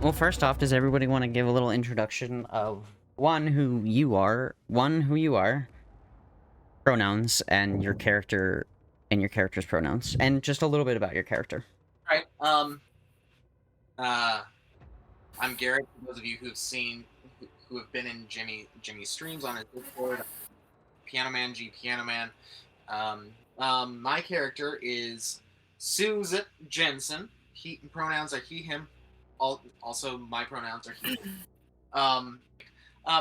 Well, first off, does everybody want to give a little introduction of who you are, pronouns, and your character, and your character's pronouns, and just a little bit about your character. All right. I'm Garrett. For those of you who've seen, who have been in Jimmy's streams on his Discord, Pianoman, gpianoman. My character is Suze Jensen. He pronouns are he, him. Also, my pronouns are he.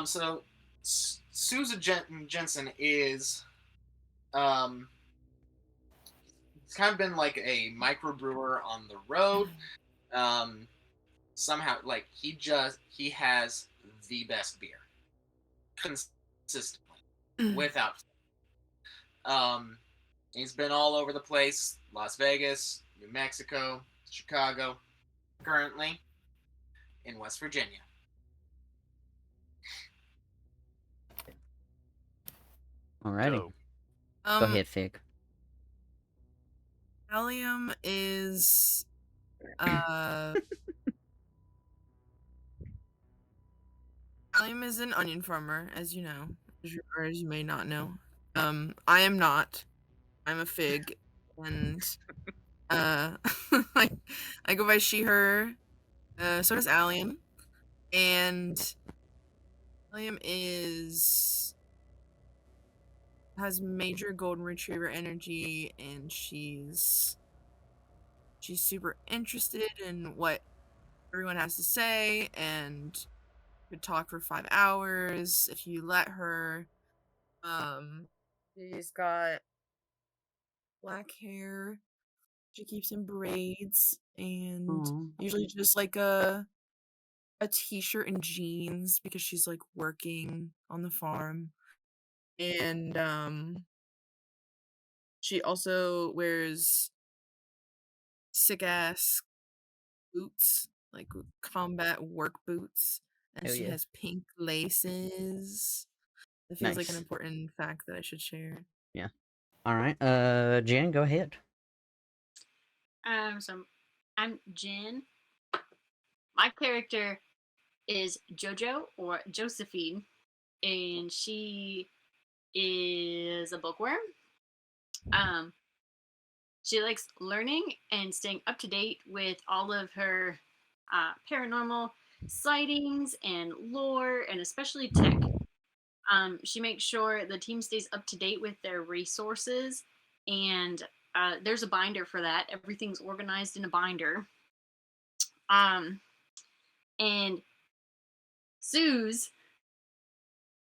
So Suze Jensen is he's kind of been like a microbrewer on the road. Somehow, like he has the best beer consistently, without. He's been all over the place: Las Vegas, New Mexico, Chicago, currently in West Virginia. Alrighty. Go ahead, Fig. Allium is Allium is an onion farmer, as you know, or as you may not know. I am not. I'm a fig, and I go by she, her. So does Allium, and Allium has major golden retriever energy, and she's super interested in what everyone has to say, and could talk for 5 hours if you let her. She's got black hair. She keeps in braids, and usually just like a t-shirt and jeans because she's like working on the farm. And she also wears sick ass boots, like combat work boots, and she has pink laces. It feels like an important fact that I should share. Yeah. All right. Jen, go ahead. So I'm Jen. My character is Jojo, or Josephine, and she is a bookworm. She likes learning and staying up to date with all of her paranormal sightings and lore, and especially tech. She makes sure the team stays up to date with their resources, and there's a binder for that. Everything's organized in a binder. And Suze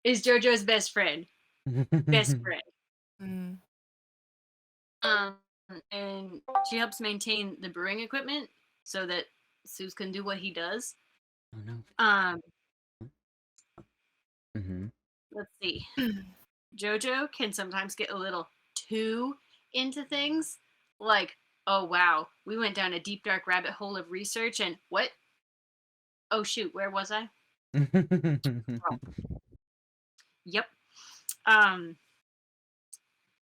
is JoJo's best friend. Best friend. And she helps maintain the brewing equipment so that Suze can do what he does. Oh no. Let's see. Jojo can sometimes get a little too into things. Like, oh wow, we went down a deep dark rabbit hole of research, and what? Oh shoot, where was I? Oh. Yep.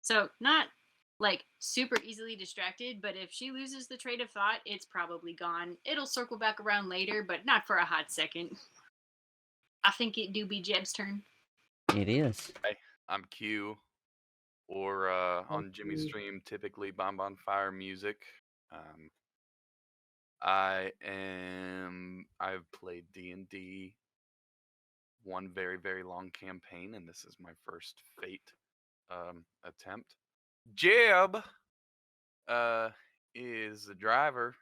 So not like super easily distracted, but if she loses the train of thought, it's probably gone. It'll circle back around later, but not for a hot second. I think it do be Jeb's turn. It is. Hey, I'm Q, or on Jimmy's stream, typically bonbonfiremusic. I've played D&D one very, very long campaign, and this is my first Fate attempt. Jeb is the driver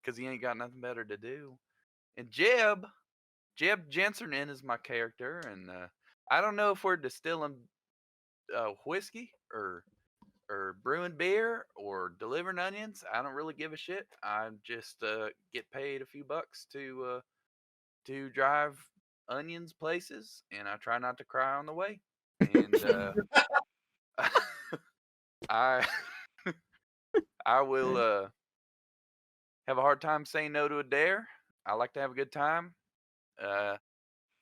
because he ain't got nothing better to do. And Jeb Jensernen is my character, and I don't know if we're distilling whiskey or brewing beer or delivering onions. I don't really give a shit. I just get paid a few bucks to drive onions places, and I try not to cry on the way. And I will have a hard time saying no to a dare. I like to have a good time. I'm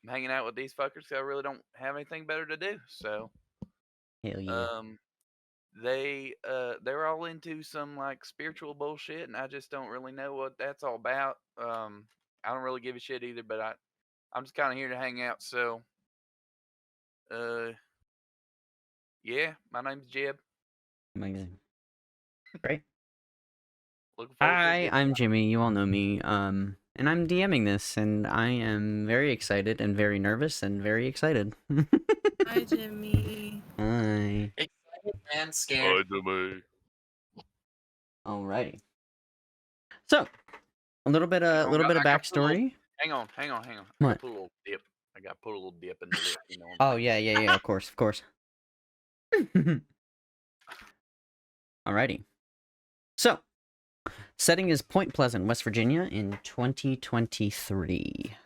hanging out with these fuckers because I really don't have anything better to do. So, hell yeah. They're all into some like spiritual bullshit, and I just don't really know what that's all about. I don't really give a shit either, but I'm just kind of here to hang out. So, yeah, my name's Jeb. Amazing. Great. Looking forward to Hi, it. I'm Jimmy. You all know me. And I'm DMing this, and I am very excited and very nervous and very excited. Hi, Jimmy. Hi. Excited and scared. Jimmy. Alrighty. So, a little bit Hang of on, I got backstory. Hang on. I What? gotta put a little dip. I gotta put a little dip in the lip. You know what Oh yeah, of course. Alrighty. So, setting is Point Pleasant, West Virginia in 2023.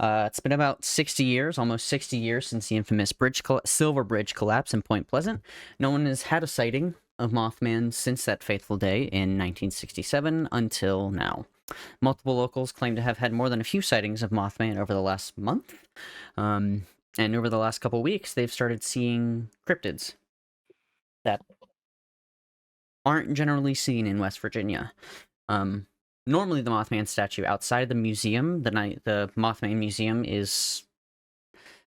It's been about 60 years, almost 60 years since the infamous Silver Bridge collapse in Point Pleasant. No one has had a sighting of Mothman since that fateful day in 1967 until now. Multiple locals claim to have had more than a few sightings of Mothman over the last month. And over the last couple weeks, they've started seeing cryptids that aren't generally seen in West Virginia. Normally, the Mothman statue outside the museum, the Mothman Museum, is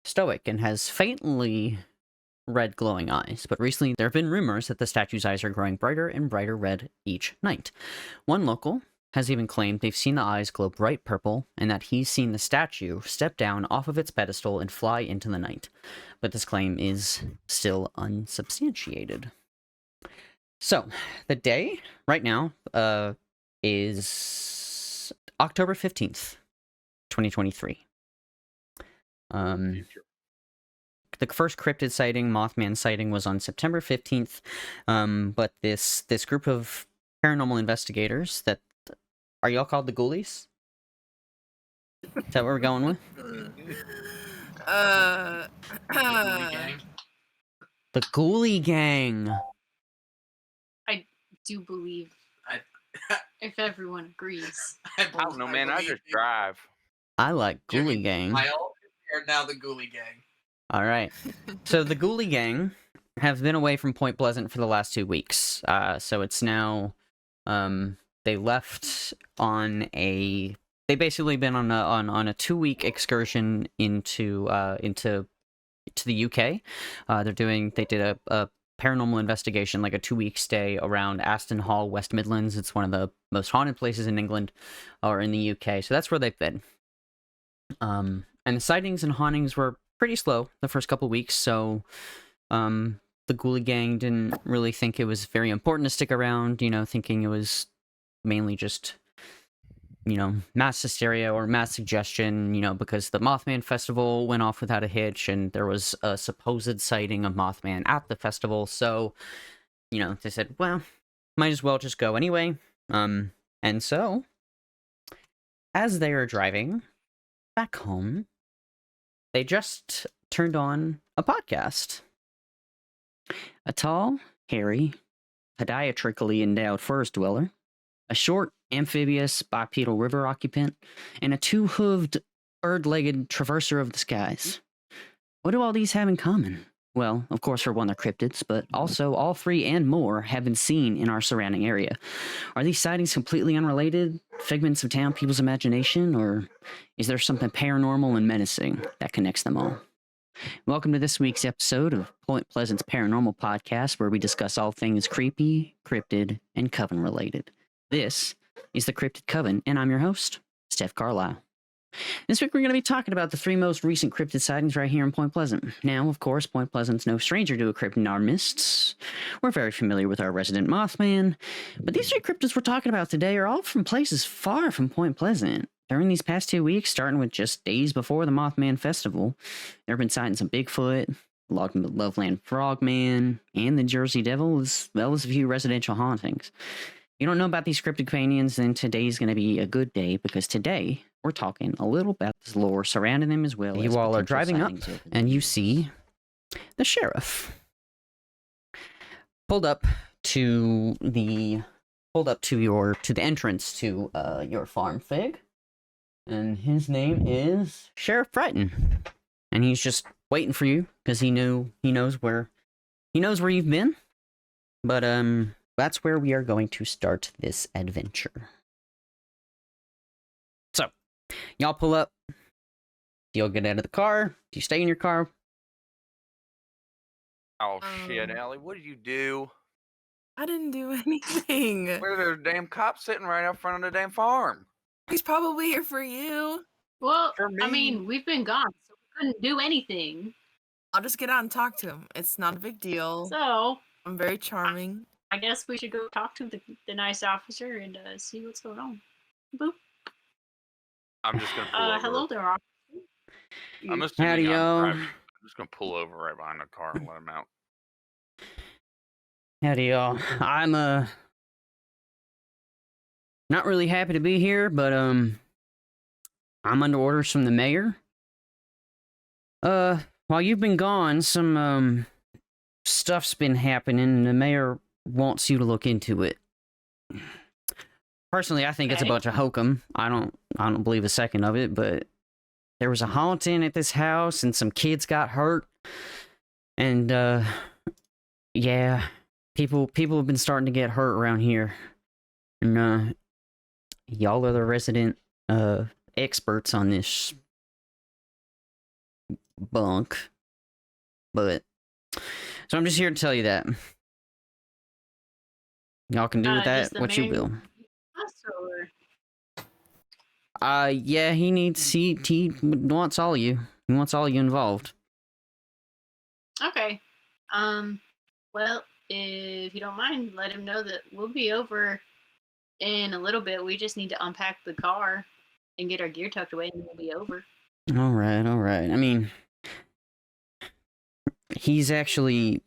stoic and has faintly red glowing eyes. But recently, there have been rumors that the statue's eyes are growing brighter and brighter red each night. One local has even claimed they've seen the eyes glow bright purple and that he's seen the statue step down off of its pedestal and fly into the night. But this claim is still unsubstantiated. So, the day, right now, is October 15th, 2023. The first cryptid sighting, Mothman sighting, was on September 15th, but this group of paranormal investigators that... Are y'all called the Ghoulies? Is that what we're going with? Ghoulie Gang. The Ghoulie Gang! I do believe, if everyone agrees. I don't know, man. I believe just you. drive. I like Jimmy, Ghoulie Gang. My old are now the Ghoulie Gang. Alright. So the Ghoulie Gang have been away from Point Pleasant for the last 2 weeks. So it's now... they left on a... They basically been on a 2-week excursion into the UK. They did a paranormal investigation, like a 2-week stay around Aston Hall, West Midlands. It's one of the most haunted places in England, or in the UK. So that's where they've been. And the sightings and hauntings were pretty slow the first couple weeks, so the Ghoulie Gang didn't really think it was very important to stick around, thinking it was mainly just, mass hysteria or mass suggestion, because the Mothman Festival went off without a hitch, and there was a supposed sighting of Mothman at the festival, so, they said, well, might as well just go anyway. And so, as they are driving back home, they just turned on a podcast. A tall, hairy, podiatrically endowed forest dweller, a short, amphibious, bipedal river occupant, and a 2-hooved, bird-legged traverser of the skies. What do all these have in common? Well, of course, for one, they're cryptids, but also all 3 and more have been seen in our surrounding area. Are these sightings completely unrelated, figments of town people's imagination, or is there something paranormal and menacing that connects them all? Welcome to this week's episode of Point Pleasant's Paranormal Podcast, where we discuss all things creepy, cryptid, and coven related. This is the Cryptid Coven, and I'm your host, Steph Carlisle. This week we're going to be talking about the 3 most recent cryptid sightings right here in Point Pleasant. Now, of course, Point Pleasant's no stranger to a cryptid in our midst. We're very familiar with our resident Mothman, but these 3 cryptids we're talking about today are all from places far from Point Pleasant. During these past 2 weeks, starting with just days before the Mothman Festival, there have been sightings of Bigfoot, Loveland Frogman, and the Jersey Devil, as well as a few residential hauntings. If you don't know about these cryptid companions, then today's going to be a good day, because today we're talking a little about this lore surrounding them, as well as you all are potential driving up, sightings of them. and you see the sheriff pulled up to the entrance to your farm, Fig, and his name is Sheriff Brighton, and he's just waiting for you because he knows where you've been, but that's where we are going to start this adventure. Y'all pull up. Do y'all get out of the car? Do you stay in your car? Oh shit, Um, Allie, what did you do? I didn't do anything. There's a damn cop sitting right out front of the damn farm. He's probably here for you. Well, For I me. mean, we've been gone, so we couldn't do anything. I'll just get out and talk to him. It's not a big deal. So I'm very charming. I guess we should go talk to the nice officer and see what's going on. Boop. I'm just gonna pull over. Hello there, officer. I'm assuming Howdy, I'm y'all. driving. I'm just gonna pull over right behind the car and let him out. Howdy, y'all. I'm, not really happy to be here, but, I'm under orders from the mayor. While you've been gone, some, stuff's been happening, and the mayor wants you to look into it. Personally, I think it's a Okay. bunch of hokum. I don't believe a second of it, but there was a haunting at this house, and some kids got hurt. And, yeah, people have been starting to get hurt around here. And, y'all are the resident, experts on this bunk. But, so I'm just here to tell you that. Y'all can do with Does that the what you mayor will. Us or Yeah, he wants all of you. He wants all of you involved. okay. Well, if you don't mind, let him know that we'll be over in a little bit. We just need to unpack the car and get our gear tucked away, and we'll be over. All right. I mean, he's actually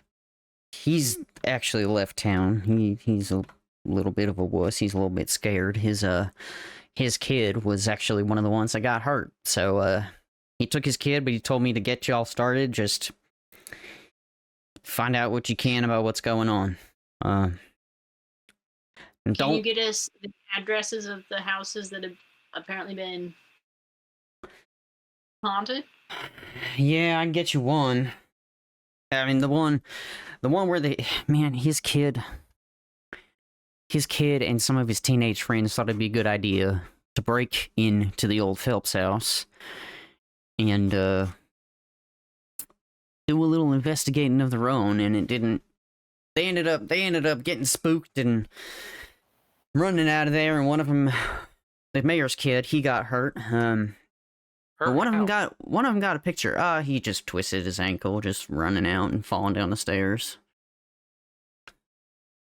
left town. He's a little bit of a wuss. He's a little bit scared. His kid was actually one of the ones that got hurt. So he took his kid, but he told me to get y'all started. Just find out what you can about what's going on. And Can don't you get us the addresses of the houses that have apparently been haunted? Yeah, I can get you one. I mean, the one where his kid and some of his teenage friends thought it'd be a good idea to break into the old Phelps house and do a little investigating of their own, and it didn't. They ended up getting spooked and running out of there, and one of them, the mayor's kid, he got hurt. But one of them got a picture. He just twisted his ankle, just running out and falling down the stairs.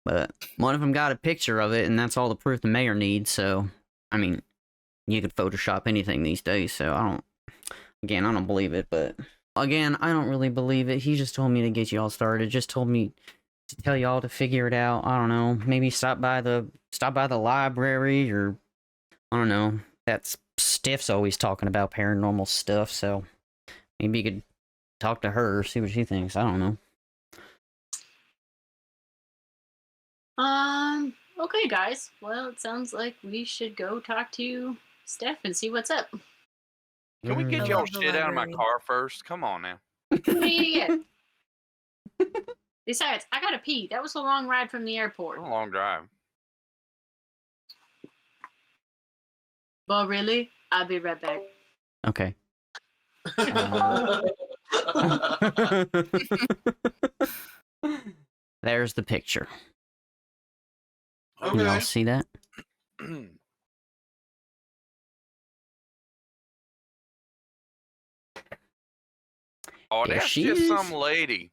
But one of them got a picture of it, and that's all the proof the mayor needs. So, I mean, you could Photoshop anything these days. So I don't believe it. But again, I don't really believe it. He just told me to get y'all started. Just told me to tell y'all to figure it out. I don't know. Maybe stop by the library, or I don't know. That's Stiff's always talking about paranormal stuff, so maybe you could talk to her, see what she thinks. I don't know. Okay, guys. Well, it sounds like we should go talk to Steph and see what's up. Can we get I y'all love the shit out of my library. car first? Come on now. Yeah. Besides, I gotta pee. That was a long ride from the airport. It's a long drive. Well, really? I'll be right back. Okay. There's the picture. Okay. Y'all see that? Oh, There that's she just is. some lady.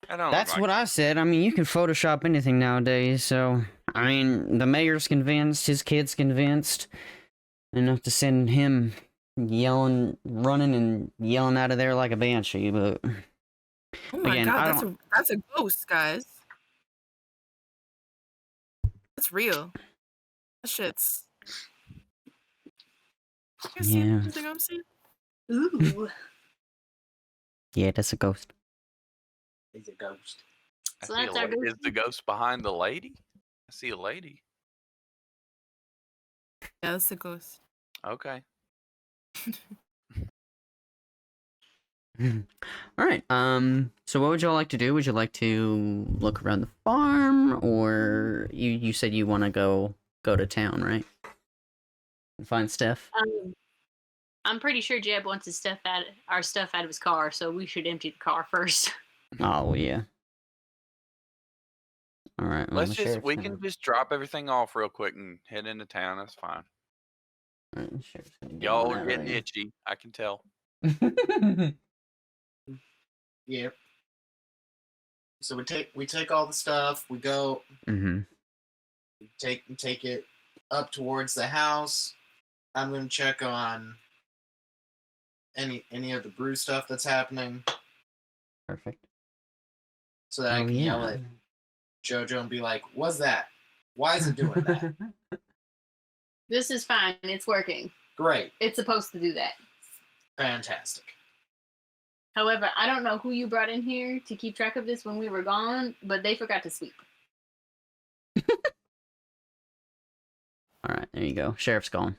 I don't That's like what I said. I mean, you can Photoshop anything nowadays, so... I mean, the mayor's convinced, his kid's convinced, enough to send him running and yelling out of there like a banshee, but... Oh my Again, I god, that's a ghost, guys. That's real. That shit's. You guys see Yeah. anything I'm seeing? Ooh. Yeah, that's a ghost. He's a ghost. I So see that's a our lady. Is ghost. the ghost behind the lady? I see a lady. Yeah, that's a ghost. Okay. All right. So what would y'all like to do? Would you like to look around the farm, or you said you want to go to town, right? Find Steph. I'm pretty sure Jeb wants our stuff out of his car, so we should empty the car first. Oh yeah. All right. Well, We can just drop everything off real quick and head into town. That's fine. All right, the sheriff's gonna get Y'all on are that getting right itchy. I can tell. Yep. So we take all the stuff. We go. Mm-hmm. Take it up towards the house. I'm gonna check on any of the brew stuff that's happening, Perfect. so that I can yell at Jojo and be like, "What's that? Why is it doing that?" This is fine. It's working. Great. It's supposed to do that. Fantastic. However, I don't know who you brought in here to keep track of this when we were gone, but they forgot to sweep. All right, there you go. Sheriff's gone.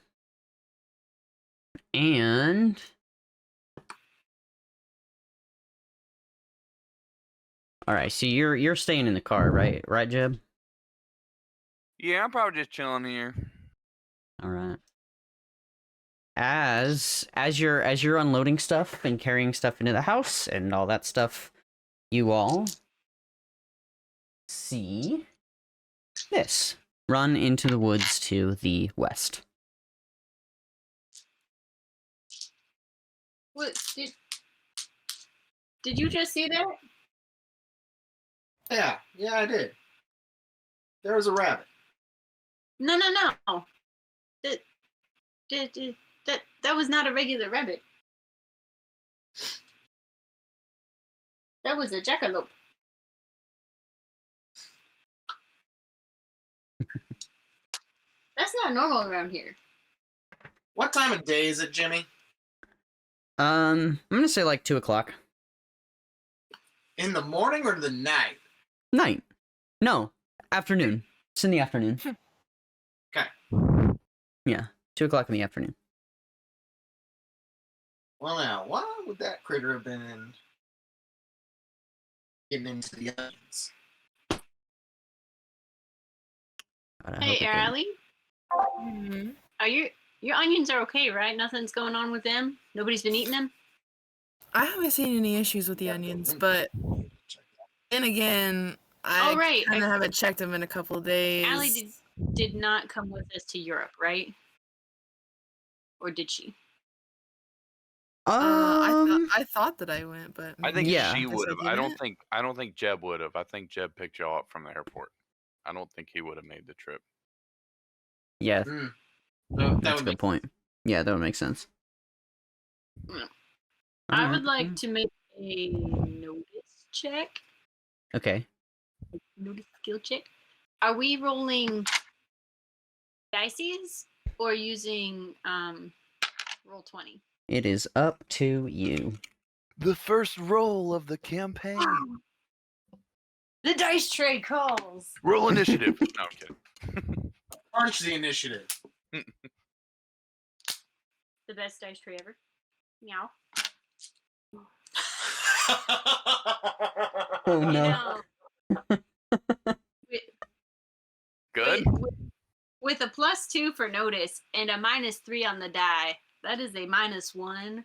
And all right, so you're staying in the car, right? Right, Jeb? Yeah, I'm probably just chilling here. All right. As you're unloading stuff and carrying stuff into the house and all that stuff, you all see this run into the woods to the west. What did you just see that? Yeah, I did. There was a rabbit. No. That was not a regular rabbit. That was a jackalope. That's not normal around here. What time of day is it, Jimmy? I'm gonna say like 2:00. In the morning or the night? Night. No, afternoon. It's in the afternoon. Okay. Yeah, 2:00 in the afternoon. Well, now, why would that critter have been getting into the onions? God, I Hey, hope it didn't. Allie, Mm-hmm. are your onions are okay, right? Nothing's going on with them. Nobody's been eating them. I haven't seen any issues with the onions, but then again, I right. kind of haven't checked them in a couple of days. Allie did not come with us to Europe, right? Or did she? I thought that I went, but I think Yeah. she guess would have. I I don't think Jeb would have. I think Jeb picked y'all up from the airport. I don't think he would have made the trip. Yeah, That that's a would good point. Yeah, that would make sense. I would like to make a notice check. Okay. Notice skill check. Are we rolling dices or using roll 20? It is up to you. The first roll of the campaign. The dice tray calls. Roll initiative. No, I'm kidding. punch the initiative. The best dice tray ever. Meow. Oh You no. know, Good. with a +2 for notice and a -3 on the die, that is a -1.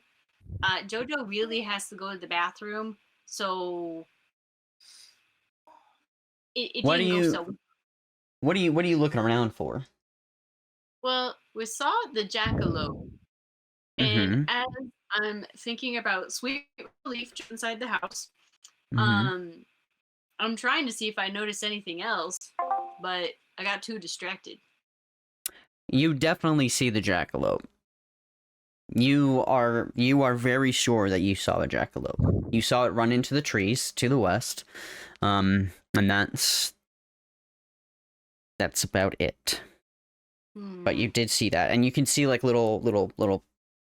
Jojo really has to go to the bathroom, so it What didn't do go you- so What are you looking around for? well. We saw the jackalope, and as I'm thinking about sweet relief inside the house, Mhm. I'm trying to see if I noticed anything else, but I got too distracted. You definitely see the jackalope. You are very sure that you saw the jackalope. You saw it run into the trees to the west, and that's about it. But you did see that, and you can see like little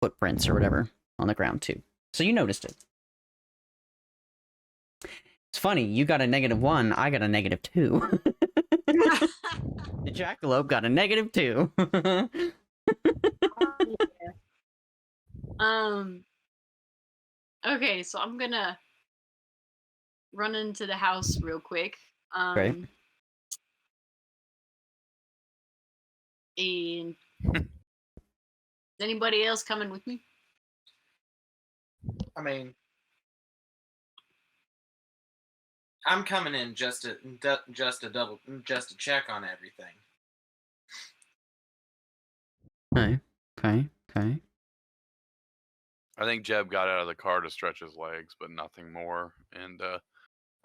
footprints or whatever on the ground too. So you noticed it. It's funny, you got a -1, I got a -2. The jackalope got a -2. Okay, so I'm gonna run into the house real quick. Right. And anybody else coming with me? I mean, I'm coming in just to check on everything. Okay. I think Jeb got out of the car to stretch his legs, but nothing more. And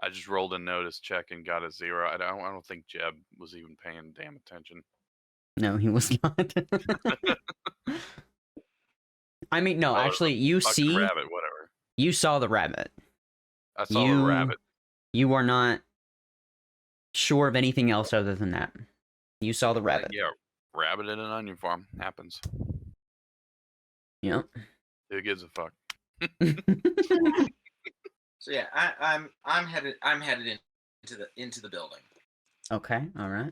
I just rolled a notice check and got a 0. I don't think Jeb was even paying damn attention. No, he was not. I mean, no, Oh, actually, you fucking rabbit, whatever. You saw the rabbit. I saw the rabbit. You are not sure of anything else other than that. You saw the rabbit. Yeah, rabbit in an onion farm happens. Yep. Who gives a fuck? So yeah, I'm headed into the building. Okay, all right.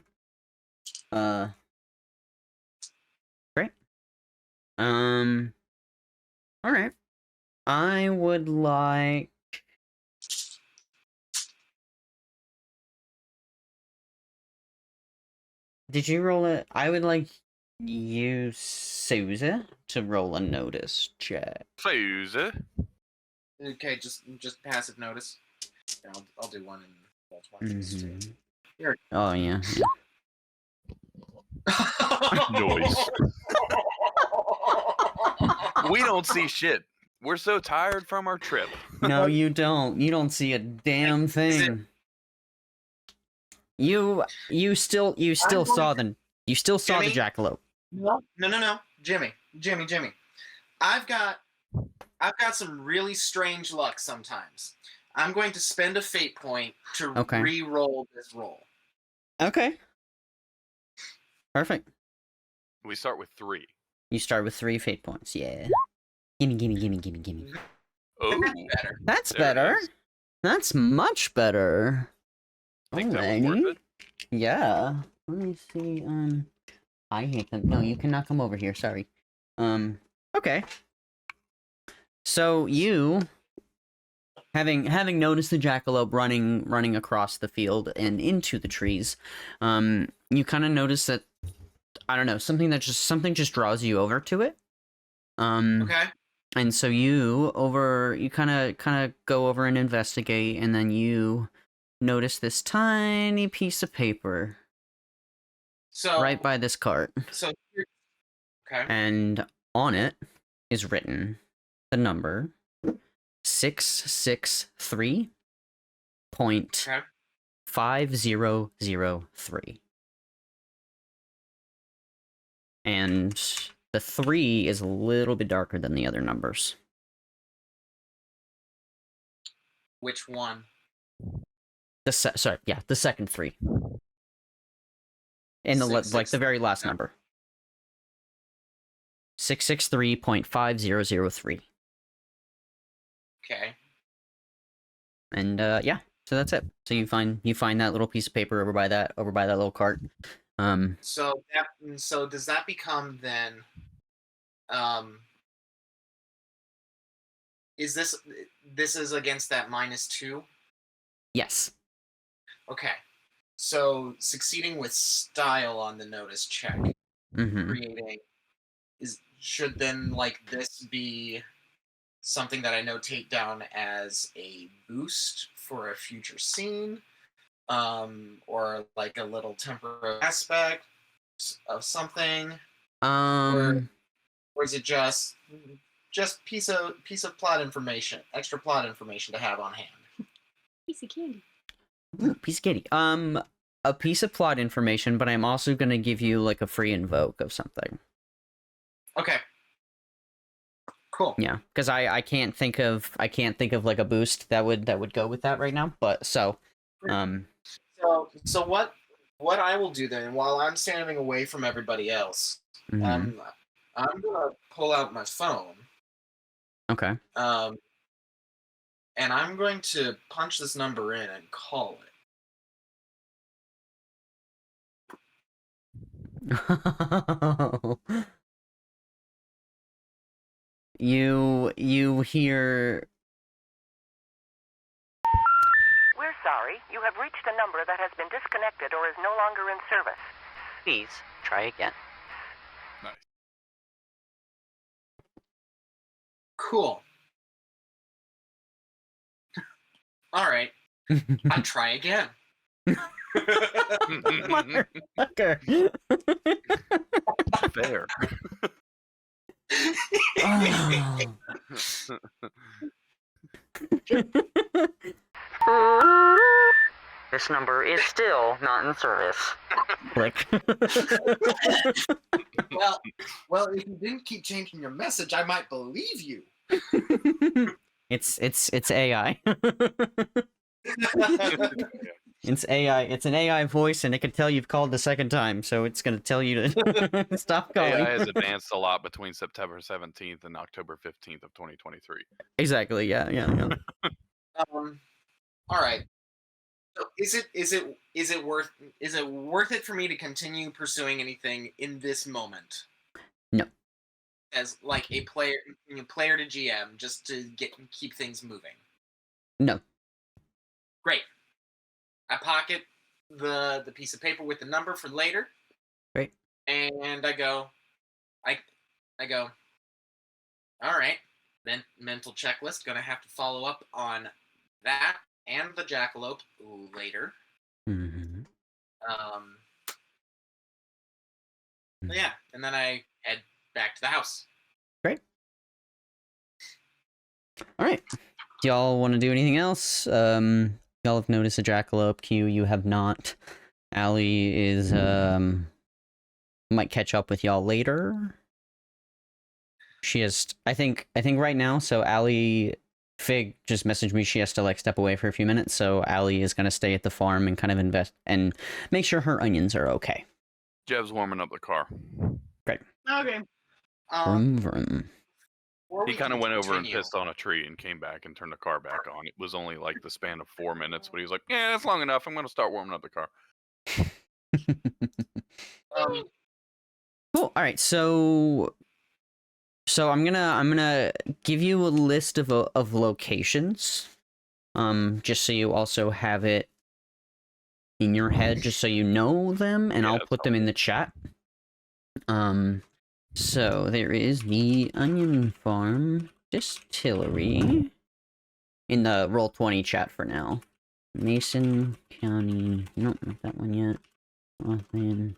Great. All right. I would like. Did you roll it? I would like you, Suze, to roll a notice check. Suze? Okay, just passive notice. Yeah, I'll do one in Mm-hmm. Here. Oh yeah. Noise. We don't see shit. We're so tired from our trip. No, you don't. You don't see a damn thing. You still saw the jackalope. No, Jimmy. I've got some really strange luck sometimes. I'm going to spend a fate point to re-roll this roll. Okay. Perfect. We start with 3. You start with 3 fate points. Yeah. Gimme. Oh, that's better. That's better. That's much better. Think that was worth it? Yeah. Let me see. I hate them. No, you cannot come over here. Sorry. Okay. So you, having noticed the jackalope running across the field and into the trees, you kind of notice that, I don't know, something just draws you over to it. Okay. And so you kind of go over and investigate, and then you notice this tiny piece of paper. So right by this cart. So okay. And on it is written the number 663.5003. And the 3 is a little bit darker than the other numbers. Which one? The second 3. And the very last number. 663.5003. Okay. And yeah, so that's it. So you find that little piece of paper over by that little cart. So does that become then is this is against that -2? Yes. Okay. So succeeding with style on the notice check, creating should then this be something that I notate down as a boost for a future scene, or a little temporary aspect of something, or is it just piece of plot information, extra plot information to have on hand? Piece of candy. Ooh, piece of candy. A piece of plot information, but I'm also gonna give you a free invoke of something. Okay. Cool. Yeah, because I can't think of a boost that would go with that right now. But so what I will do then, while I'm standing away from everybody else, I'm gonna pull out my phone. Okay. And I'm going to punch this number in and call it. You hear. We're sorry. You have reached a number that has been disconnected or is no longer in service. Please try again. Cool. All right. I try again. Motherfucker. Fair. Oh. This number is still not in service. Click. Well, if you didn't keep changing your message, I might believe you. It's AI. It's AI. It's an AI voice, and it can tell you've called the second time, so it's gonna tell you to stop calling. AI has advanced a lot between September 17th and October 15th of 2023. Exactly. Yeah. All right. So is it worth it for me to continue pursuing anything in this moment? No. As like a player to GM, just to keep things moving. No. Great. I pocket the piece of paper with the number for later. Great. And I go. All right. Then mental checklist. Gonna have to follow up on that and the jackalope later. Mm-hmm. Yeah, and then I head back to the house. Great. All right. Do y'all want to do anything else? Y'all have noticed a jackalope. Q, you have not. Allie is might catch up with y'all later. She has, I think right now. So Allie, Fig just messaged me. She has to like step away for a few minutes. So Allie is gonna stay at the farm and kind of invest and make sure her onions are okay. Jeb's warming up the car. Okay. Vroom, vroom. He kind of went over and pissed on a tree and came back and turned the car back on. It was only like the span of 4 minutes, but he was like, "Yeah, that's long enough. I'm going to start warming up the car." Cool. All right. So I'm gonna give you a list of locations, just so you also have it in your head, just so you know them, and Yeah, I'll put them in the chat. So there is the Onion Farm Distillery in the Roll20 chat for now. Mason County, nope, not that one yet. Mothman,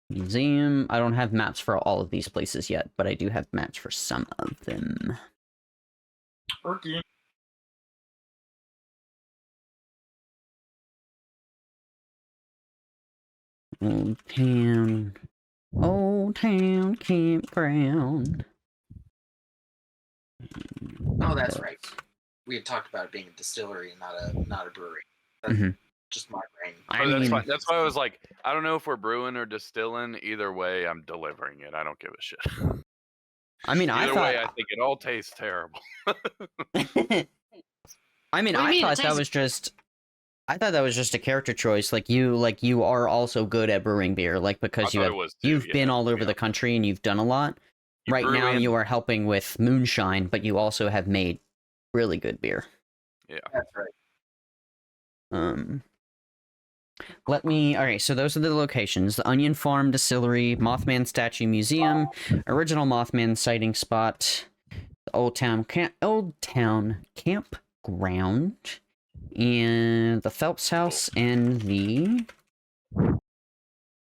Museum. I don't have maps for all of these places yet, but I do have maps for some of them. Okay. Old Town Campground. Oh, that's right. We had talked about it being a distillery and not a brewery. That's just my brain. That's fine. That's why I was like, I don't know if we're brewing or distilling. Either way, I'm delivering it. I don't give a shit. I mean, Either way, I think it all tastes terrible. I mean, I thought that was just a character choice. Like you are also good at brewing beer, like because you've been all over the country and you've done a lot. Right now, you are helping with moonshine, but you also have made really good beer. Yeah, that's right. Alright, so those are the locations. The Onion Farm Distillery, Mothman Statue Museum, Original Mothman Sighting Spot, the Old Town Campground, and the Phelps House, and the...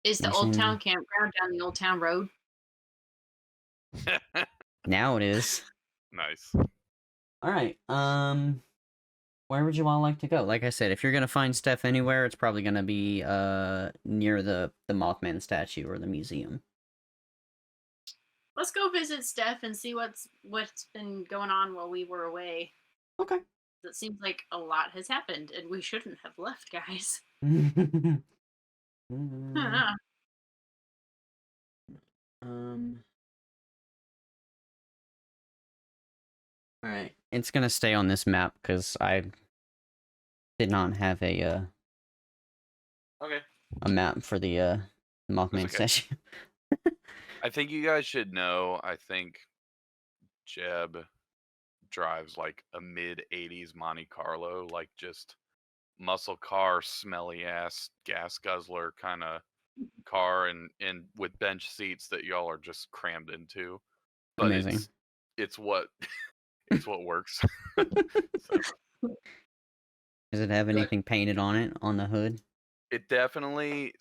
Is the Old Town Campground down the Old Town Road? Now it is. Nice. Alright, where would you all like to go? Like I said, if you're gonna find Steph anywhere, it's probably gonna be near the Mothman statue or the museum. Let's go visit Steph and see what's been going on while we were away. Okay. It seems like a lot has happened, and we shouldn't have left, guys. Alright, it's gonna stay on this map because I did not have a map for the Mothman statue. I think you guys should know. I think Jeb drives like a mid-80s Monte Carlo, like just muscle car, smelly ass gas guzzler kind of car, and with bench seats that y'all are just crammed into. but Amazing. it's what it's what works. So, Does it have Good. anything painted on it on the hood? it definitely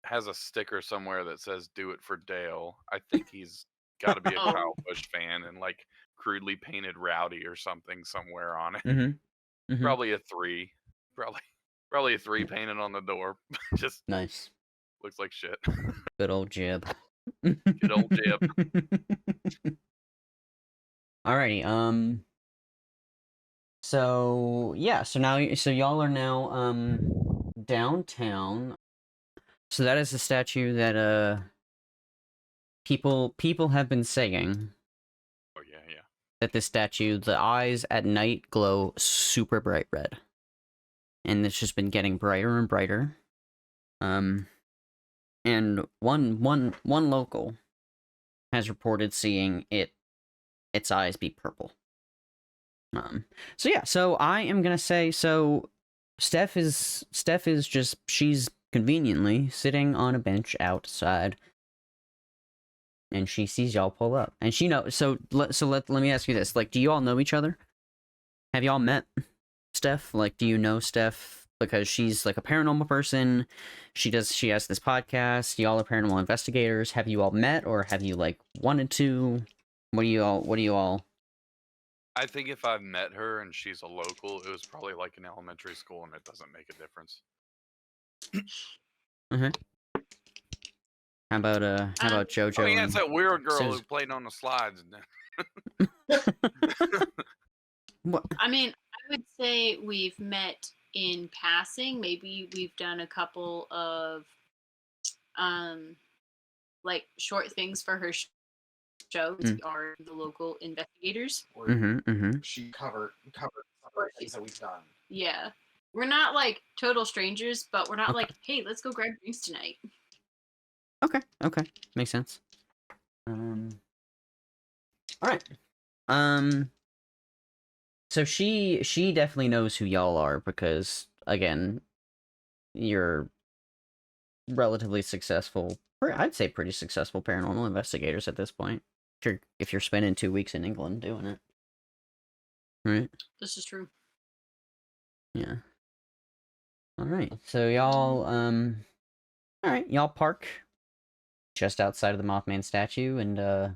has a sticker somewhere that says "Do it for Dale." I think he's got to be a Oh. Kyle Busch fan and like crudely painted "Rowdy" or something somewhere on it. Mm-hmm. Mm-hmm. Probably a 3. Probably a 3 painted on the door. Just Nice. looks like shit. Good old Jeb. Good old Jeb. Alrighty. So yeah. So y'all are now downtown. So that is the statue that people have been saying Oh yeah. that this statue, the eyes at night glow super bright red, and it's just been getting brighter and brighter. And one local has reported seeing its eyes be purple. So yeah, so I am gonna say, so Steph is just, she's conveniently sitting on a bench outside, and she sees y'all pull up, and she knows. Let me ask you this: like, do you all know each other? Have y'all met Steph? Like, do you know Steph because she's like a paranormal person? She has this podcast. Y'all are paranormal investigators. Have you all met, or have you like wanted to? What do you all? I think if I've met her and she's a local, it was probably like in elementary school, and it doesn't make a difference. How about Jojo? Oh yeah, it's that weird girl Suze. who played on the slides. What? I mean, I would say we've met in passing. Maybe we've done a couple of like short things for her shows. We are the local investigators. Or Mm-hmm. she covered some of the things that we've done. Yeah. We're not like total strangers, but we're not Okay. like, hey, let's go grab drinks tonight. Okay. Makes sense. All right. So she definitely knows who y'all are because, again, you're relatively successful. I'd say pretty successful paranormal investigators at this point. If you're spending 2 weeks in England doing it, right? This is true. Yeah. All right. So y'all, all right, y'all park just outside of the Mothman statue, and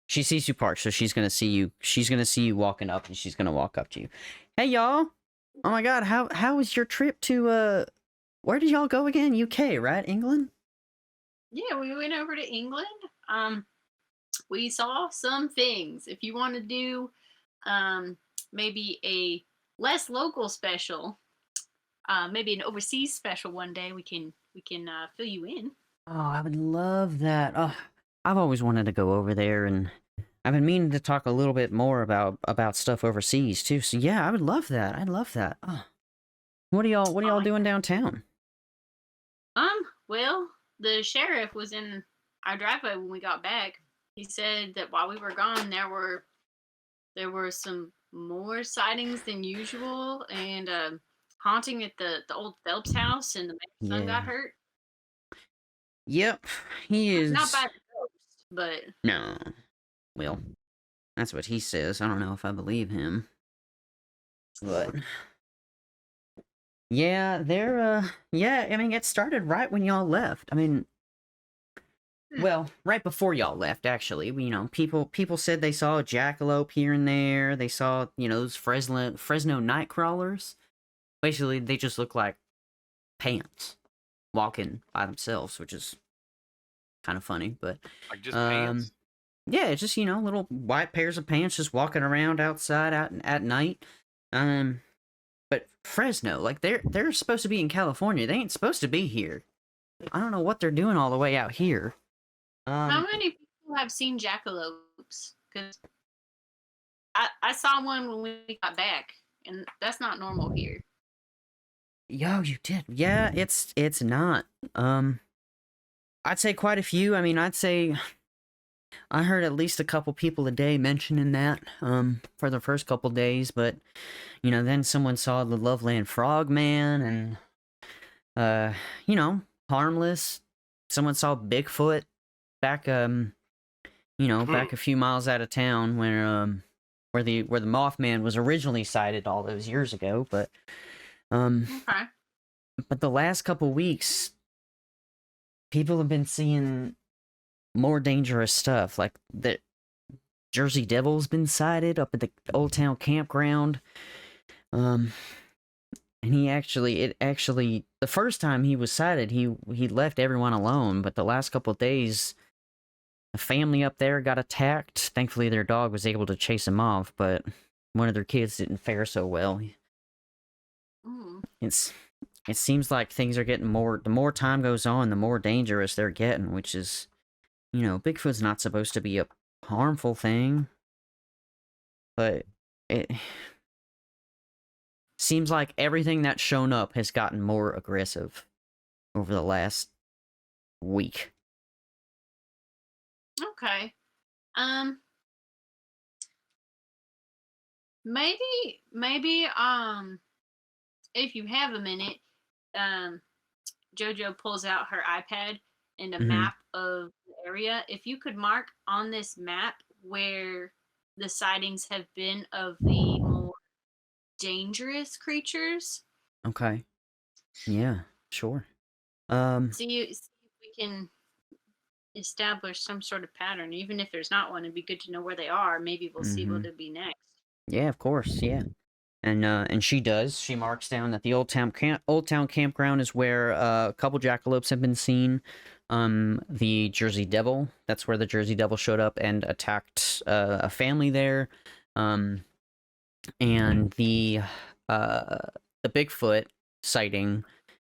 she sees you park, so she's gonna see you. She's gonna see you walking up, and she's gonna walk up to you. Hey, y'all! Oh my God, how was your trip to where did y'all go again? UK, right? England? Yeah, we went over to England. We saw some things. If you want to do maybe a less local special, maybe an overseas special one day, we can fill you in. Oh, I would love that. Oh, I've always wanted to go over there, and I've been meaning to talk a little bit more about stuff overseas too. So yeah, I would love that. I'd love that. Oh. What are y'all doing downtown? Well, the sheriff was in our driveway when we got back. He said that while we were gone, there were some more sightings than usual, and haunting at the old Phelps house, and the man's son got hurt. Yep, he is. Not by the ghost, but no. Well, that's what he says. I don't know if I believe him, but yeah, I mean, it started right when y'all left. I mean, well, right before y'all left, actually. You know, people said they saw a jackalope here and there. They saw, those Fresno Nightcrawlers. Basically, they just look like pants walking by themselves, which is kind of funny, but Like just pants. yeah, it's just, little white pairs of pants just walking around outside at night. But Fresno, like they're supposed to be in California. They ain't supposed to be here. I don't know what they're doing all the way out here. how many people have seen jackalopes? Because I saw one when we got back, and that's not normal here. Yo, you did. Yeah, it's not. I'd say quite a few. I mean, I'd say I heard at least a couple people a day mentioning that for the first couple days, but then someone saw the Loveland Frogman and harmless. Someone saw Bigfoot back back a few miles out of town where the Mothman was originally sighted all those years ago, but Okay. but the last couple weeks people have been seeing more dangerous stuff, like the Jersey Devil's been sighted up at the Old Town Campground. And the first time he was sighted, he left everyone alone, but the last couple of days, a family up there got attacked. Thankfully, their dog was able to chase him off, but one of their kids didn't fare so well. Ooh. It seems like things are getting the more time goes on, the more dangerous they're getting, which is, Bigfoot's not supposed to be a harmful thing, but it seems like everything that's shown up has gotten more aggressive over the last week. Okay. Maybe if you have a minute, Jojo pulls out her iPad and a map of the area. If you could mark on this map where the sightings have been of the more dangerous creatures. Okay. Yeah, sure. See if we can establish some sort of pattern. Even if there's not one, it'd be good to know where they are. Maybe we'll see what it'll be next. Yeah, of course, yeah. And she does. She marks down that the Old Town Campground is where a couple jackalopes have been seen. The Jersey Devil, that's where the Jersey Devil showed up and attacked a family there. And the Bigfoot sighting,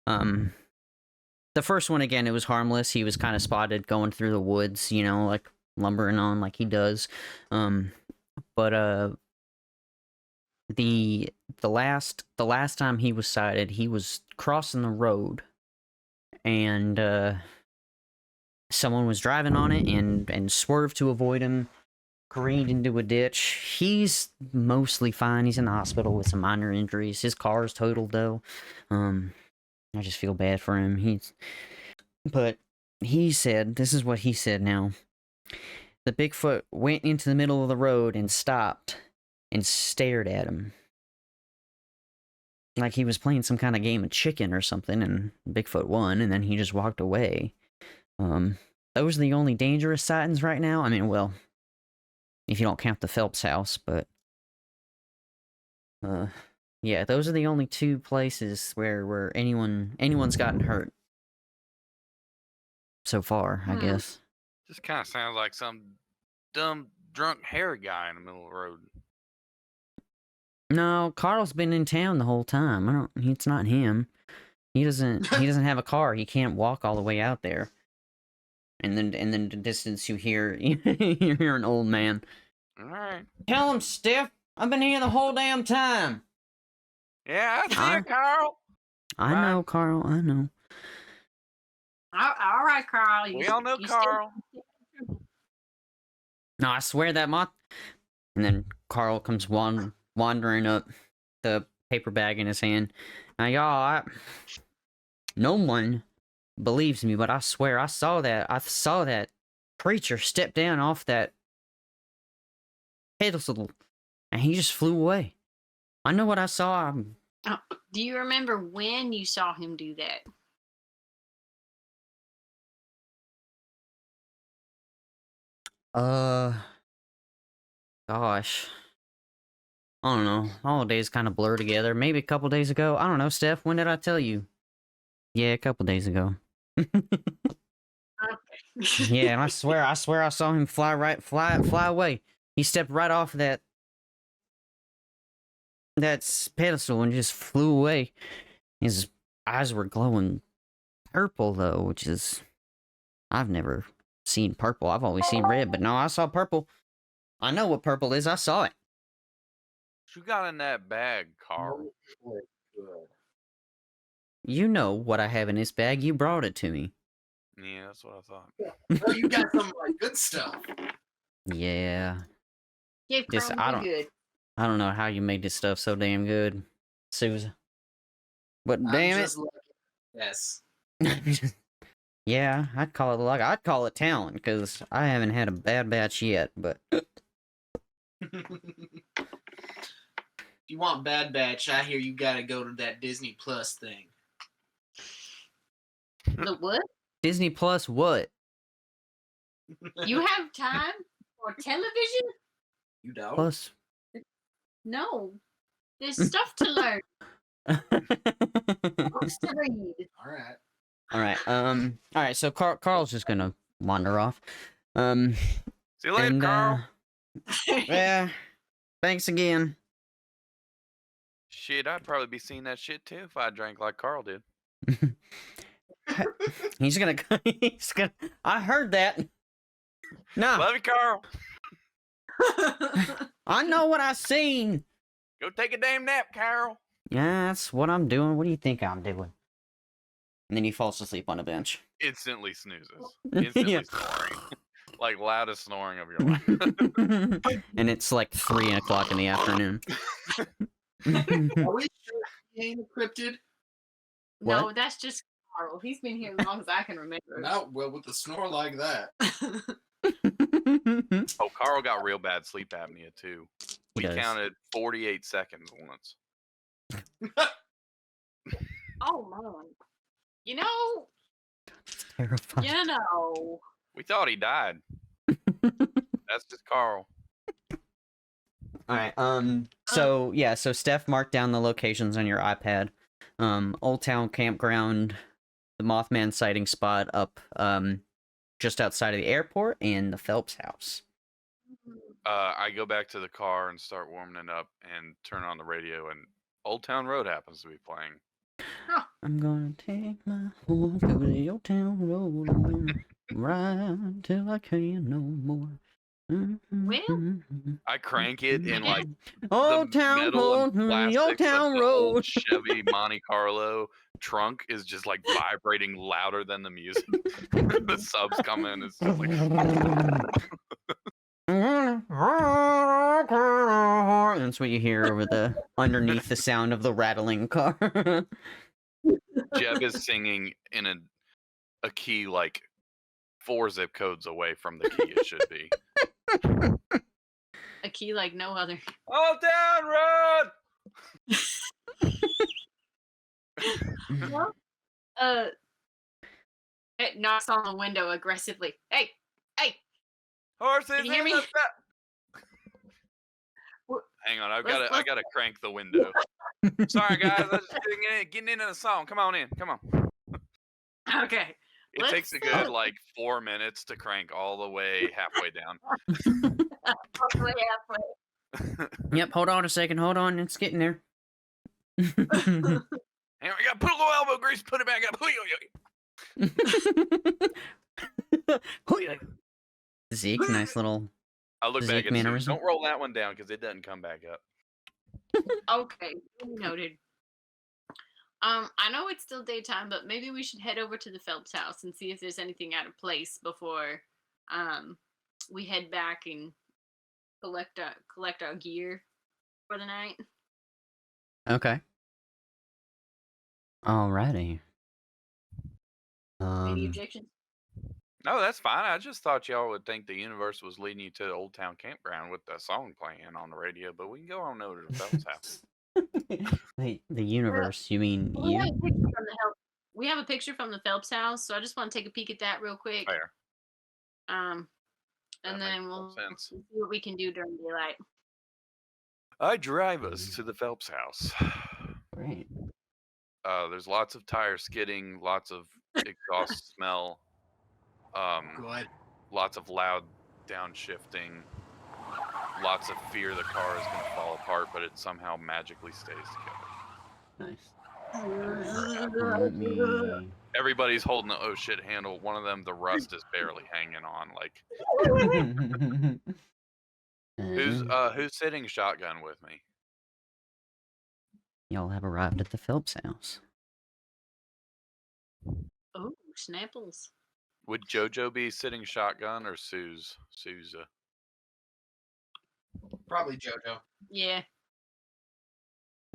the first one, again, it was harmless. He was kind of spotted going through the woods, like lumbering on like he does. But the last time he was sighted, he was crossing the road, and someone was driving on it and swerved to avoid him, careened into a ditch. He's mostly fine. He's in the hospital with some minor injuries. His car is totaled though. I just feel bad for him. But he said, this is what he said now. The Bigfoot went into the middle of the road and stopped and stared at him. Like he was playing some kind of game of chicken or something, and Bigfoot won, and then he just walked away. Those are the only dangerous sightings right now. I mean, well, if you don't count the Phelps house, but yeah, those are the only two places where anyone's gotten hurt so far, I guess. Just kind of sounds like some dumb drunk hair guy in the middle of the road. No, Carl's been in town the whole time. It's not him. He doesn't have a car. He can't walk all the way out there. And then the distance you hear an old man. All right. Tell him, Steph. I've been here the whole damn time. Yeah, I see you, Carl. I know, Carl. I know. All right, Carl. We all know Carl. No, I swear that moth. And then Carl comes wandering up, the paper bag in his hand. Now, y'all, no one believes me, but I swear I saw that creature step down off that pedestal, and he just flew away. I know what I saw. Do you remember when you saw him do that? Gosh. I don't know. All the days kind of blur together. Maybe a couple days ago. I don't know, Steph. When did I tell you? Yeah, a couple days ago. Yeah, and I swear I saw him fly away. He stepped right off that pedestal and just flew away. His eyes were glowing purple though, which is, I've never seen purple. I've always seen red, but no, I saw purple. I know what purple is. I saw it. What you got in that bag, Carl? You know what I have in this bag. You brought it to me. Yeah, that's what I thought. Oh, you got some good stuff. Yeah. Yeah, Just, Carl, good. I don't know how you made this stuff so damn good, Suze. But I'm damn just lucky. Yes. it. Yeah, I'd call it luck. I'd call it talent, because I haven't had a bad batch yet, but... If you want Bad Batch, I hear you gotta go to that Disney Plus thing. The what? Disney Plus what? You have time for television? You don't? Plus... No. There's stuff to learn. Books to read. Alright. Alright, so Carl's just gonna wander off. See you later, Carl. Yeah, thanks again. Shit, I'd probably be seeing that shit too if I drank like Carl did. He's gonna. I heard that. No, Love you, Carl. I know what I seen. Go take a damn nap, Carl. Yeah, that's what I'm doing. What do you think I'm doing? And then he falls asleep on a bench. Instantly snoozes. Instantly Yeah. snoring. Like loudest snoring of your life. And it's like 3 o'clock in the afternoon. Are we sure he ain't a cryptid? No, What? that's just Carl. He's been here as long as I can remember. No, well, with a snore like that. Oh, Carl got real bad sleep apnea too. He We does. counted 48 seconds once. Oh man. You know, Terrifying. you know. We thought he died. That's just Carl. All right. So yeah. So Steph marked down the locations on your iPad. Old Town Campground, the Mothman sighting spot up just outside of the airport, and the Phelps house. I go back to the car and start warming it up and turn on the radio, and Old Town Road happens to be playing. I'm gonna take my horse to the Old Town Road and ride till I can no more. I crank it in like Old the Town metal Road, and the Old plastics of Town the old Road. Chevy Monte Carlo trunk is just like vibrating louder than the music. The subs come in, it's just like That's what you hear over the underneath the sound of the rattling car. Jeb is singing in a key like 4 zip codes away from the key it should be. A key like no other. Old Town Road. It knocks on the window aggressively. Hey, Horses Can you hear in me? the Hang on, I Let's- gotta crank the window. Sorry guys, I'm just getting into the song. Come on in, come on. okay. It Let's takes a good like 4 minutes to crank all the way halfway down. Halfway. Yep, hold on a second, hold on, it's getting there. Hang on, I gotta put a little elbow grease, put it back up. Zeke, nice little. I look Zeke back at Suze. mannerism. Don't roll that one down because it doesn't come back up. Okay, noted. I know it's still daytime, but maybe we should head over to the Phelps house and see if there's anything out of place before we head back and collect our gear for the night. Okay. Alrighty. Any objections? No, that's fine. I just thought y'all would think the universe was leading you to the Old Town Campground with the song playing on the radio, but we can go on over to the Phelps house. the universe, you mean We you? have a picture from we have a picture from the Phelps house, so I just want to take a peek at that real quick. Fair. And That then makes we'll sense. see what we can do during daylight. I drive us to the Phelps house. Great. There's lots of tire skidding, lots of exhaust smell, Good. lots of loud downshifting, lots of fear the car is going to fall apart, but it somehow magically stays together. Nice. Let me... Everybody's holding the oh shit handle. One of them, the rust is barely hanging on. Like, who's sitting shotgun with me? Y'all have arrived at the Phelps house. Oh, snapples. Would Jojo be sitting shotgun or Suze? Probably Jojo. Yeah.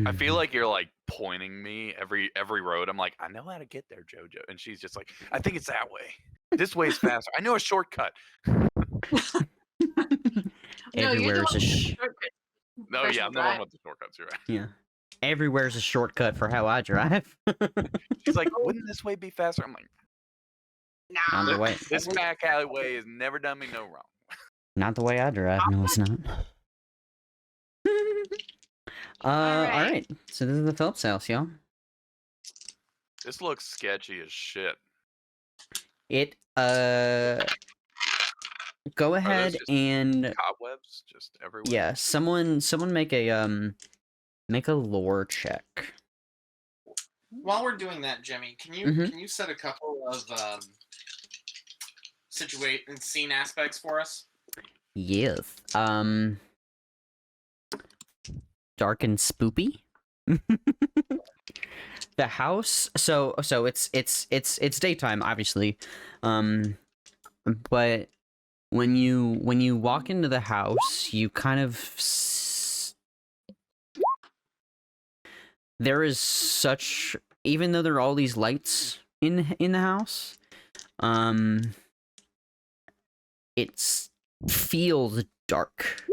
I feel like you're like pointing me every road. I'm like, I know how to get there, Jojo, and she's just like, I think it's that way. This way is faster. I know a shortcut. No, you're Everywhere's the a one with the shortcut. No, Personal yeah, I'm the one drive. with the shortcuts. You're right. yeah. Everywhere's a shortcut for how I drive. She's like, wouldn't this way be faster? I'm like, Not the Nah. way. this back alleyway has never done me no wrong. Not the way I drive. No, it's not. All right. So this is the Phillips house, y'all. This looks sketchy as shit. It go ahead just and Cobwebs just everywhere. yeah, someone make a lore check. While we're doing that, Jimmy, can you set a couple of scene aspects for us? Yes. Dark and spoopy. The house. So it's daytime, obviously. But when you walk into the house, you kind of there is such, even though there are all these lights in the house, it feels dark.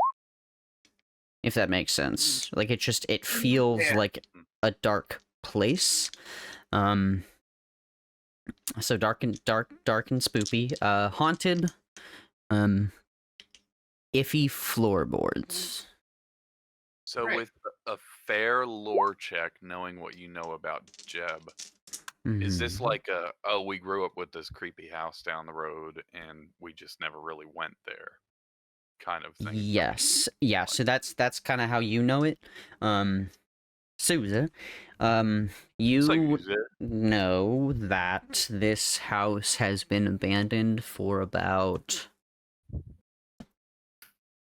If that makes sense. Like it feels like a dark place. So dark and spoopy. Haunted. Iffy floorboards. So Right. with a fair lore check, knowing what you know about Jeb, is this like we grew up with this creepy house down the road and we just never really went there kind of thing? Yes. Yeah, so that's kind of how you know it. Suze, you Suze. know that this house has been abandoned for about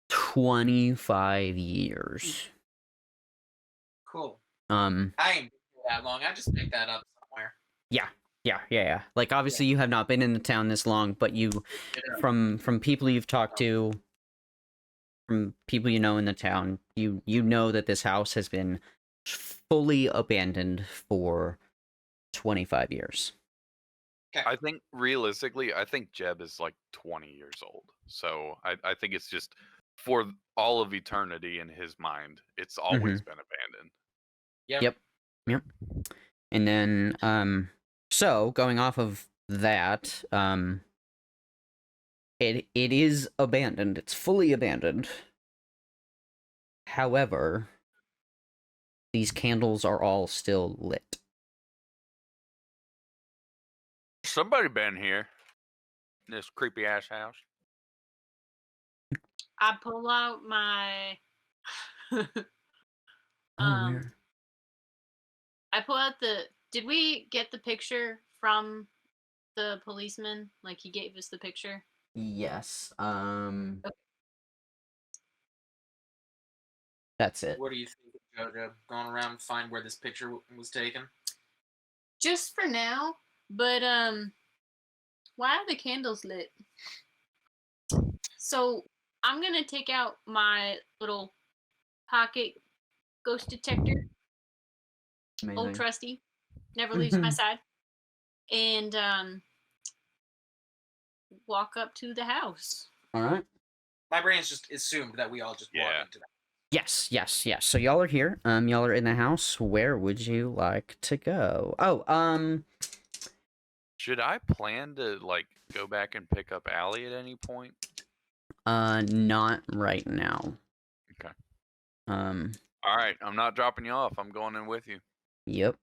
25 years. Cool. I ain't been here that long. I just picked that up somewhere. Yeah. Like obviously you have not been in the town this long, but you from people you've talked to, from people you know in the town, you know that this house has been fully abandoned for 25 years. I think realistically, I think Jeb is like 20 years old. So I think it's just for all of eternity in his mind, it's always been abandoned. Yep. And then so going off of that, it is abandoned. It's fully abandoned. However, these candles are all still lit. Somebody been here. This creepy ass house. I pull out my I pull out did we get the picture from the policeman? Like he gave us the picture? Yes. Okay. That's it. What do you think, Jojo? Going around and find where this picture was taken? Just for now, but why are the candles lit? So I'm gonna take out my little pocket ghost detector. Amazing. Old trusty, never leaves my side, and walk up to the house. All right. My brain's just assumed that we all just walk into that. Yes. So y'all are here. Y'all are in the house. Where would you like to go? Oh, Should I plan to like go back and pick up Allie at any point? not right now. Okay. All right, I'm not dropping you off. I'm going in with you. Yep.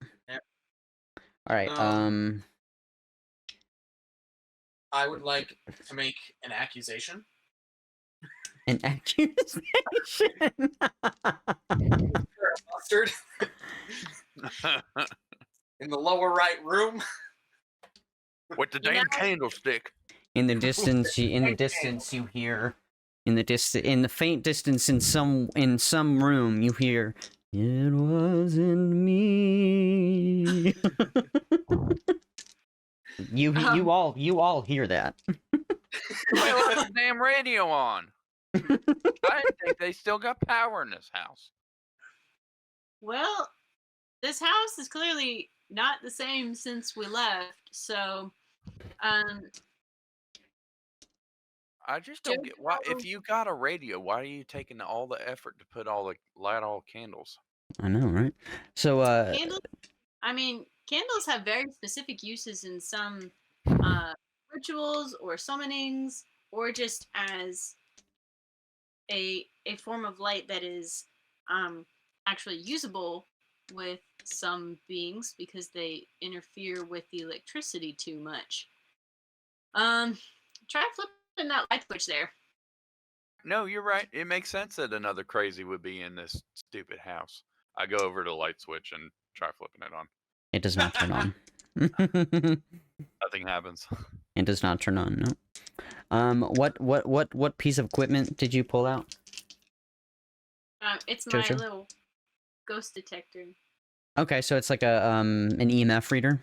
All right. I would like to make an accusation. An accusation. Mustard in the lower right room. With the damn candlestick. In the distance, you hear. In the faint distance, in some room, you hear. It wasn't me. You all hear that. Somebody left the damn radio on. I didn't think they still got power in this house. Well, this house is clearly not the same since we left. So, I just don't get why. If you got a radio, why are you taking all the effort to put light all candles? I know, right? So, candles. I mean, candles have very specific uses in some rituals or summonings, or just as a form of light that is actually usable with some beings because they interfere with the electricity too much. Try flipping that light switch there. No, you're right. It makes sense that another crazy would be in this stupid house. I go over to the light switch and try flipping it on. it does not turn on. Nothing happens. It does not turn on. No. What piece of equipment did you pull out? It's my Jojo? little ghost detector. Okay, so it's like a an EMF reader.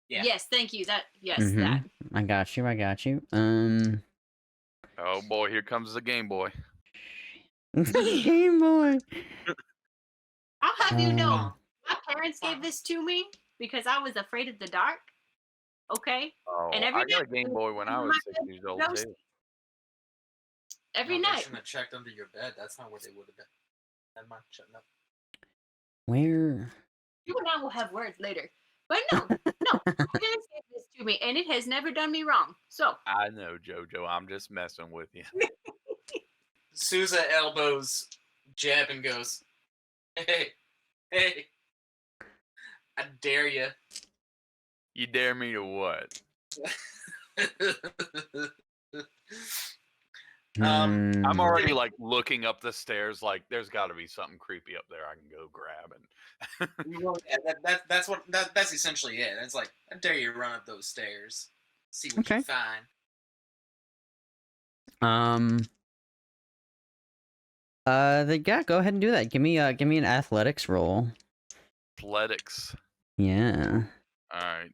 Yeah. Yes, thank you. That Mhm. that. I got you. Oh boy, here comes the Game Boy. Game Boy. I'll have you know, Um, my parents gave this to me because I was afraid of the dark. Okay, Oh, and every I got a night Game Boy when I was 6 years old Ghost- too. every They night. shouldn't have checked under your bed. That's not where they would have been. Never mind. Shut up. Where? You and I will have words later. But no, my parents gave this to me, and it has never done me wrong. So I know, Jojo. I'm just messing with you. Suze elbows Jeb and goes, "Hey, I dare you." You dare me to what? I'm already like looking up the stairs. Like, there's got to be something creepy up there I can go grab. And Well, yeah, that's essentially it. It's like, I dare you to run up those stairs, see what Okay. you find. Yeah, go ahead and do that. Give me an athletics roll. athletics. Yeah. All right.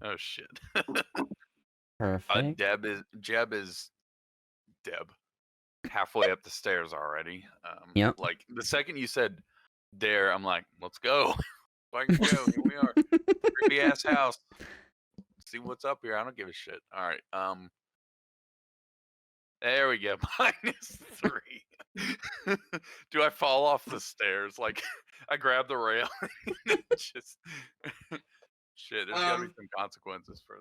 Oh shit. Perfect. Jeb is halfway up the stairs already. Yep. Like the second you said dare, I'm like, let's go. I can go. Here we are. Creepy ass house. See what's up here. I don't give a shit. All right. There we go. -3. Do I fall off the stairs? Like I grab the rail. Just shit. There's gotta be some consequences for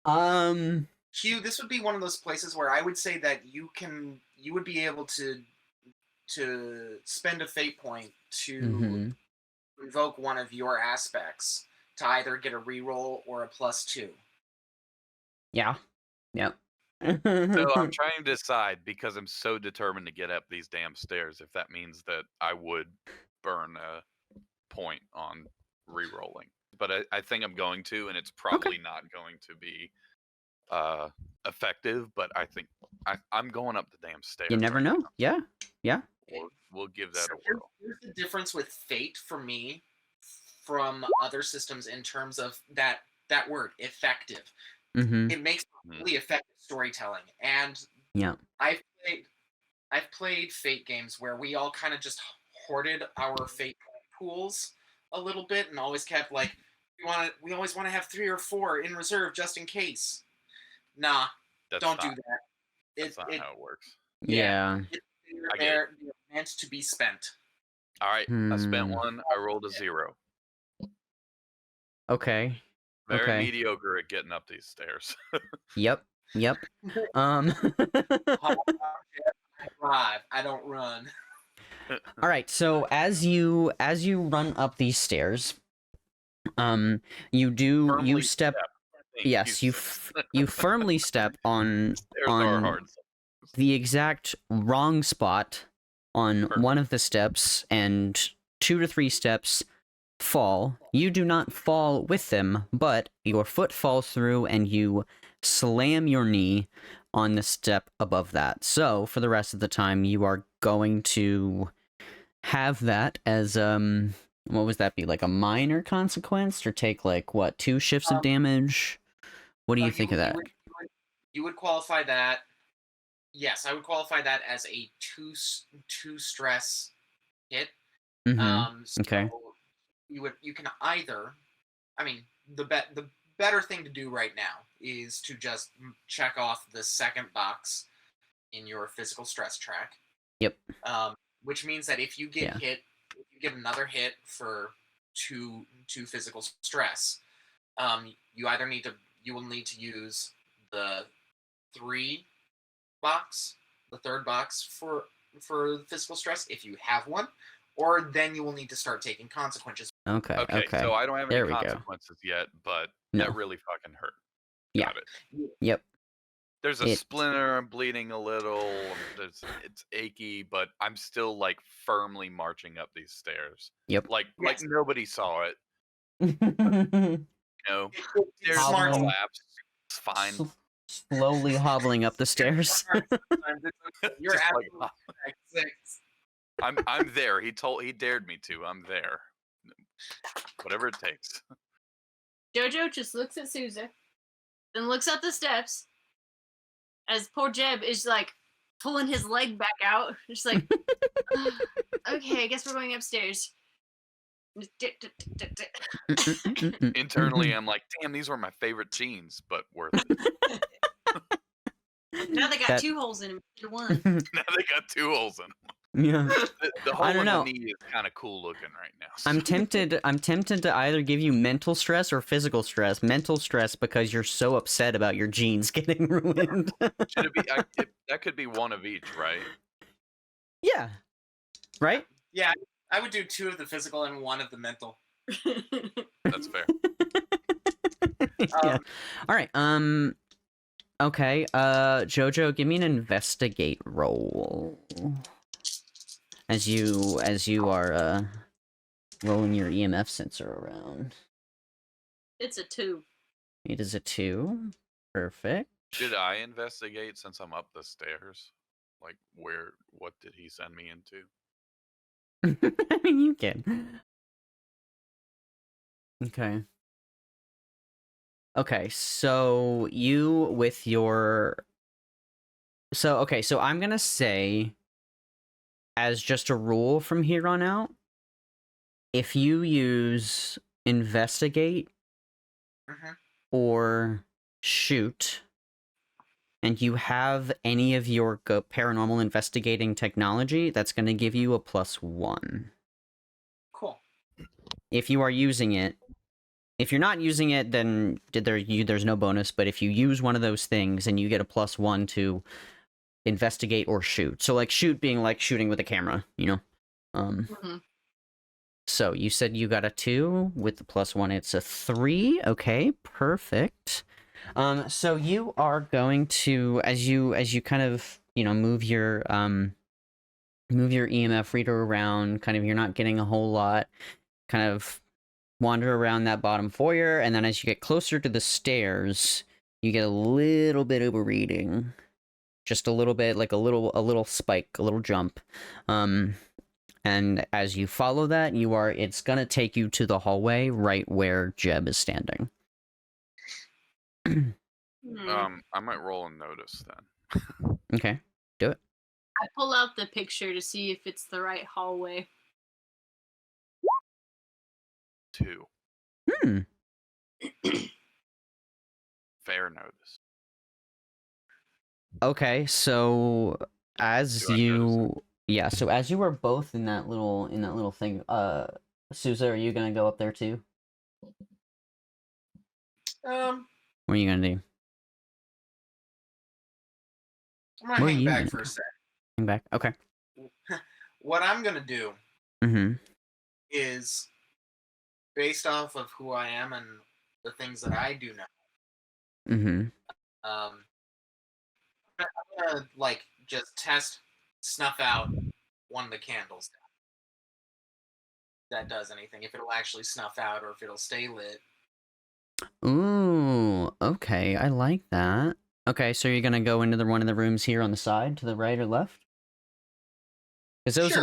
that. Q, this would be one of those places where I would say that you would be able to spend a fate point to invoke one of your aspects to either get a reroll or a +2. Yeah. Yep. So I'm trying to decide because I'm so determined to get up these damn stairs if that means that I would burn a point on re-rolling. But I think I'm going to, and it's probably not going to be effective, but I think I'm going up the damn stairs. You never know. Yeah. We'll give that So a whirl. here's the difference with fate for me from other systems in terms of that word, effective. It makes really effective storytelling. And yeah, I've played fate games where we all kind of just hoarded our fate pools a little bit and always kept like we always want to have 3 or 4 in reserve just in case. Nah, don't do that. That's not how it works. Yeah. They're meant to be spent. All right, I spent 1. I rolled a 0. Okay. Very mediocre at getting up these stairs. Yep. I drive. I don't run. All right. So as you run up these stairs, you step. Yes, you firmly step on the exact wrong spot on one of the steps, and 2 to 3 steps fall. You do not fall with them, but your foot falls through and you slam your knee on the step above that. So for the rest of the time, you are going to have that as what would that be, like a minor consequence, or take like what, 2 shifts of damage? What do you think of that? You would qualify that. Yes, I would qualify that as a 2 stress hit. Okay. you can either, I mean, the better thing to do right now is to just check off the second box in your physical stress track. Yep. Which means that if you get Yeah. hit, if you get another hit for two physical stress, you will need to use the third box for physical stress if you have one, or then you will need to start taking consequences. Okay. Okay, so I don't have There any we go. consequences yet, but No. that really fucking hurt. Yeah. Got it. Yep. There's a splinter. I'm bleeding a little. It's achy, but I'm still like firmly marching up these stairs. Yep. Like Yes. nobody saw it. It's There's smart. Hobbling. collapse. It's fine. Slowly hobbling up the stairs. You're Just absolutely like, correct. 6. I'm there. He dared me to. I'm there. Whatever it takes. Jojo just looks at Suze, then looks up the steps as poor Jeb is like pulling his leg back out. Just like, okay, I guess we're going upstairs. Internally, I'm like, damn, these were my favorite scenes, but worth it. Now they got That- 2 holes in him instead of 1. Now they got 2 holes in them. Yeah. The hole I don't in know. the knee is kind of cool looking right now. I'm tempted to either give you mental stress or physical stress. Mental stress because you're so upset about your genes getting ruined. Should it be? That could be one of each, right? Yeah. Right? Yeah, I would do 2 of the physical and 1 of the mental. That's fair. Yeah. All right. Okay. Jojo, give me an investigate roll. As you are rolling your EMF sensor around. It's a 2. It is a 2. Perfect. Should I investigate since I'm up the stairs? Like, what did he send me into? I mean, you can. Okay. Okay, so you with your... So I'm gonna say, as just a rule from here on out, if you use investigate or shoot, and you have any of your paranormal investigating technology, that's going to give you a +1. Cool. If you are using it. If you're not using it, then there's no bonus, but if you use one of those things, and you get a +1 to investigate or shoot. So, like, shoot being like shooting with a camera, you know? So, you said you got a 2, with the +1, it's a 3. Okay, perfect. So you are going to, as you kind of, you know, move your EMF reader around, kind of, you're not getting a whole lot, kind of wander around that bottom foyer, and then as you get closer to the stairs, you get a little bit of a reading. Just a little bit, like a little spike, a little jump. And as you follow that, it's gonna take you to the hallway right where Jeb is standing. I might roll and notice then. Okay, do it. I pull out the picture to see if it's the right hallway. 2. Fair notice. Okay, so as Do I you were both in that little thing, Suze, are you gonna go up there too? What are you gonna do? I'm gonna hang back for a sec. Hang back. Okay. What I'm gonna do Mm-hmm. is, based off of who I am and the things that I do now, Mm-hmm. I'm gonna like just snuff out one of the candles. That does anything? If it'll actually snuff out or if it'll stay lit. Ooh, okay, I like that. Okay, so you're gonna go into one of the rooms here on the side, to the right or left? Because those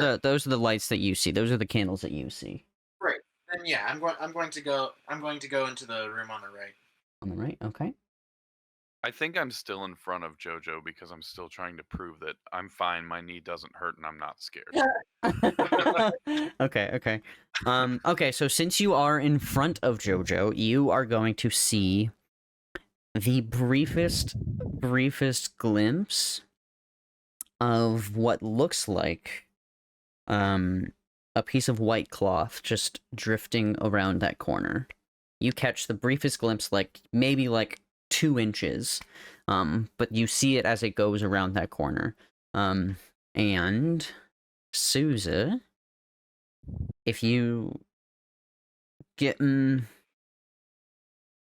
are the lights that you see. Those are the candles that you see. Right. Then yeah, I'm going to go into the room on the right. On the right, okay. I think I'm still in front of Jojo because I'm still trying to prove that I'm fine, my knee doesn't hurt, and I'm not scared. Okay. Okay, so since you are in front of Jojo, you are going to see the briefest glimpse of what looks like a piece of white cloth just drifting around that corner. You catch the briefest glimpse, like maybe like 2 inches, but you see it as it goes around that corner. And Suze, if you get come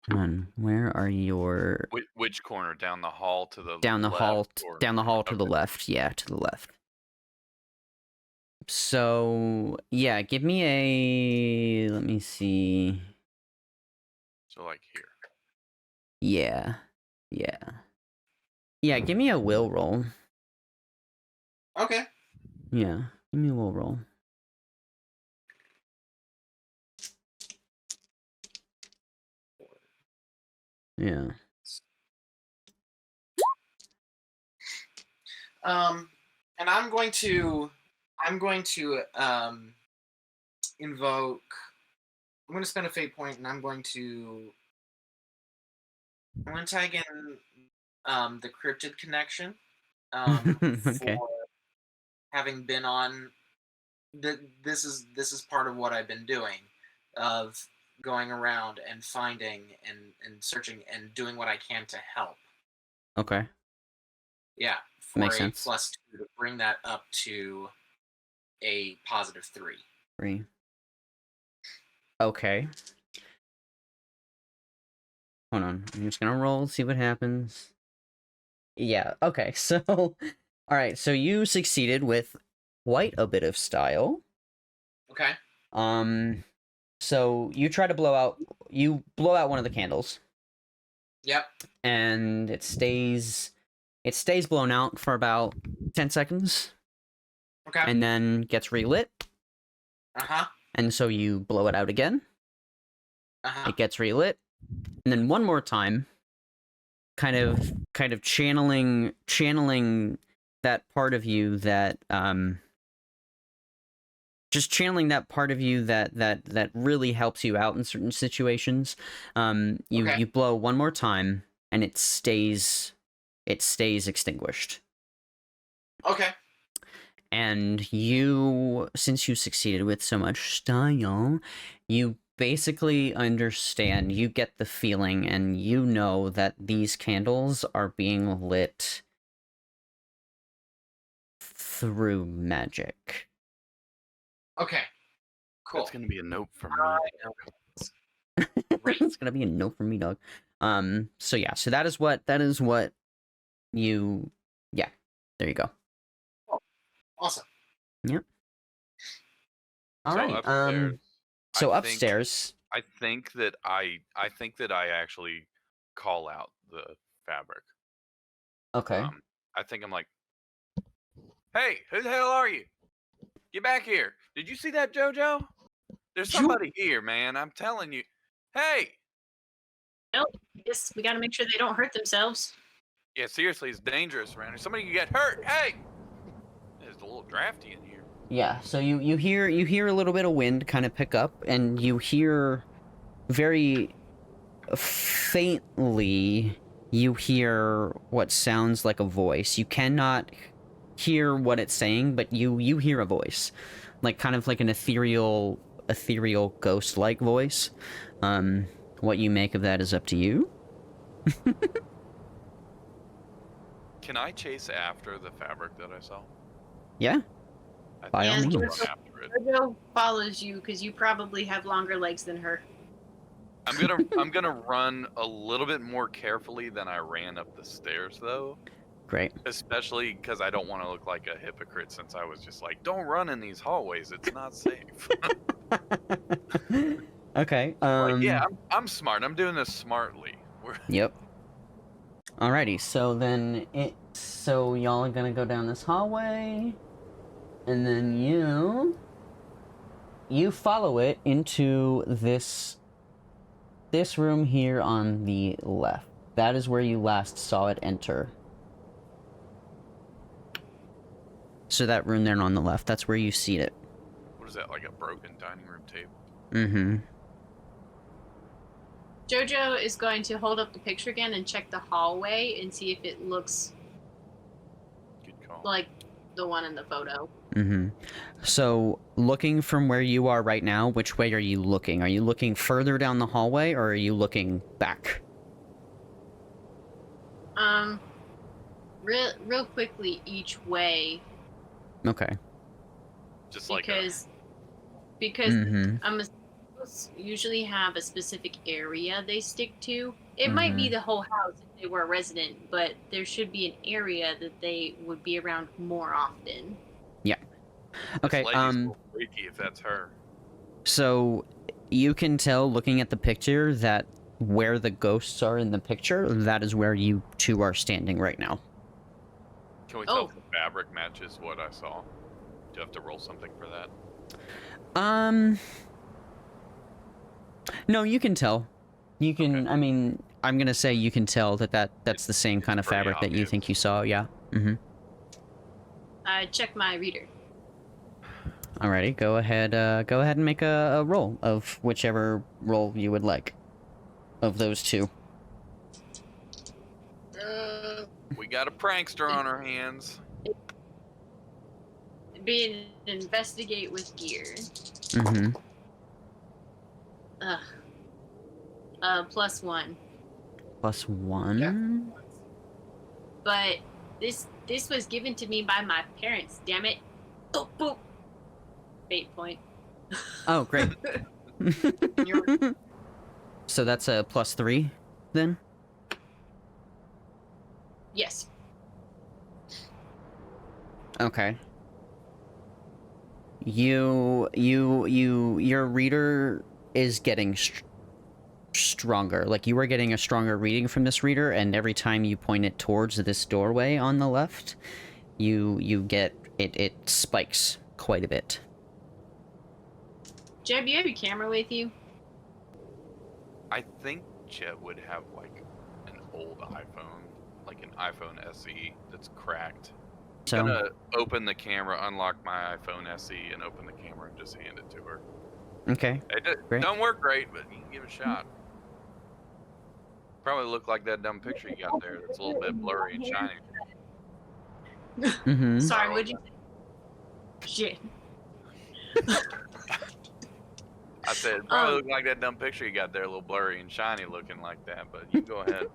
on, where are your Which corner? Down the hall to the down the left, hall or- down the hall to the Okay. left? Yeah, to the left. So yeah, give me a, let me see. So like here. Yeah, give me a will roll. Okay. Yeah, give me a will roll. Yeah. And I'm going to invoke. I'm going to spend a fate point, and I'm going to tag in the Cryptid Connection. Okay. For having been on. This is part of what I've been doing, of going around and finding and searching and doing what I can to help. Okay. Yeah, for Makes a sense. +2 to bring that up to a +3. 3. Okay. Hold on. I'm just gonna roll, see what happens. Yeah, okay. So, alright, so you succeeded with quite a bit of style. Okay. So you try to blow out one of the candles. Yep. And it stays blown out for about 10 seconds. Okay. And then gets relit. Uh-huh. And so you blow it out again. Uh-huh. It gets relit. And then one more time, kind of channeling that part of you that just channeling that part of you that really helps you out in certain situations. You blow one more time and it stays extinguished. Okay. And you, since you succeeded with so much style, you basically understand, you get the feeling, and you know that these candles are being lit through magic. Okay. Cool. That's gonna be a note from me. It's gonna be a note from me, dog. So yeah, so that is what you, yeah, there you go. Awesome. Yep. All So right. upstairs, So I think- upstairs. I think that I actually call out the fabric. Okay. I think I'm like, hey, who the hell are you? Get back here. Did you see that, Jojo? There's somebody here, man. I'm telling you. Hey! Yes, we gotta make sure they don't hurt themselves. Yeah, seriously, it's dangerous around here. Somebody could get hurt. Hey! It's a little drafty in here. Yeah, so you hear a little bit of wind kind of pick up, and you hear very faintly, you hear what sounds like a voice. You cannot hear what it's saying, but you hear a voice, like kind of like an ethereal ghost-like voice. What you make of that is up to you. Can I chase after the fabric that I saw? Yeah. By all I think I'll means. run after it. Jojo follows you because you probably have longer legs than her. I'm gonna run a little bit more carefully than I ran up the stairs, though. Great. Especially because I don't want to look like a hypocrite, since I was just like, don't run in these hallways, it's not safe. Okay. Like, yeah, I'm smart. I'm doing this smartly. Yep. Alrighty, so then so y'all are gonna go down this hallway, and then you follow it into this room here on the left. That is where you last saw it enter. So that room there on the left, that's where you see it. What is that, like a broken dining room table? Mm-hmm. Jojo is going to hold up the picture again and check the hallway and see if it looks Good call. like the one in the photo. Mm-hmm. So, looking from where you are right now, which way are you looking? Are you looking further down the hallway, or are you looking back? Real quickly each way. Okay. Just like because Mm-hmm. usually have a specific area they stick to. It might be the whole house if they were a resident, but there should be an area that they would be around more often. Yeah. Okay. this lady's a little freaky if that's her. So you can tell looking at the picture that where the ghosts are in the picture, that is where you two are standing right now. Can we tell if the fabric matches what I saw? Do you have to roll something for that? No, you can tell. You can. Okay. I mean, I'm gonna say you can tell that's the same kind of pretty fabric that you obvious. think you saw. Yeah. Mm-hmm. Check my reader. Alrighty, go ahead and make a roll of whichever roll you would like of those two. We got a prankster on our hands. Be an investigate with gear. Mm-hmm. +1. +1? Yeah. But this was given to me by my parents, damn it. Boop, boop. Fate point. Oh, great. You're- So that's a +3, then? Yes. Okay. Your reader is getting stronger. Like, you are getting a stronger reading from this reader, and every time you point it towards this doorway on the left, you get it spikes quite a bit. Jeb, you have your camera with you? I think Jeb would have like an old iPhone, like an iPhone SE that's cracked. So, I'm gonna open the camera, unlock my iPhone SE, and open the camera and just hand it to her. okay. It Great. don't work great, but you can give it a shot. Probably look like that dumb picture you got there that's a little bit blurry and shiny. Mm-hmm. Sorry, what'd you say? Shit. I said, it probably look like that dumb picture you got there, a little blurry and shiny looking like that, but you go ahead.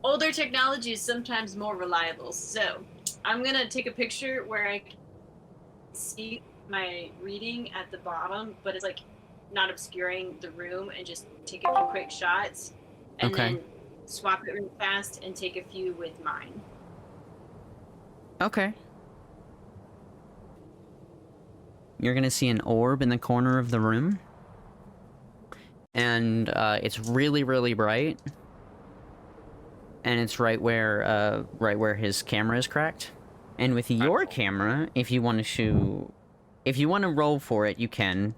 Older technology is sometimes more reliable, so I'm gonna take a picture where I can see my reading at the bottom, but it's like not obscuring the room, and just take a few quick shots, and Okay. then swap it really fast and take a few with mine. Okay. You're gonna see an orb in the corner of the room. And it's really, really bright. And it's right where his camera is cracked. And with your camera, if you want to roll for it, you can.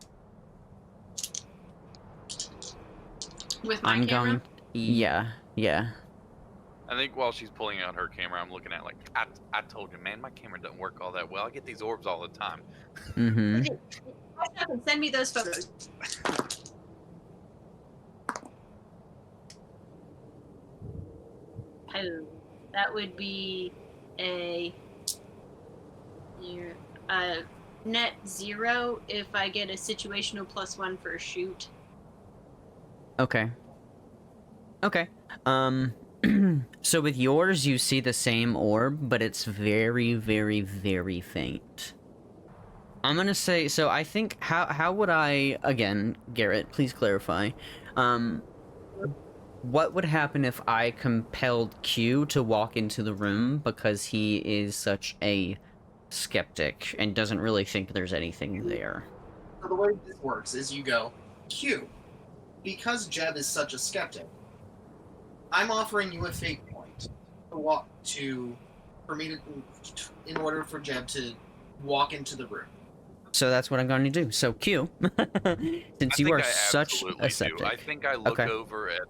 With my camera? Yeah. I think while she's pulling out her camera, I'm looking at like, I told you, man, my camera doesn't work all that well. I get these orbs all the time. Mm-hmm. Send me those photos. Oh, that would be a net 0 if I get a situational +1 for a shoot. Okay. So with yours, you see the same orb, but it's very, very, very faint. I'm gonna say, so I think, how would I, again, Garrett, please clarify, what would happen if I compelled Q to walk into the room because he is such a skeptic and doesn't really think there's anything there? So the way this works is you go, Q, because Jeb is such a skeptic, I'm offering you a fate point in order for Jeb to walk into the room. So that's what I'm going to do. So Q, since you are such a septic. I think I look Okay. over at.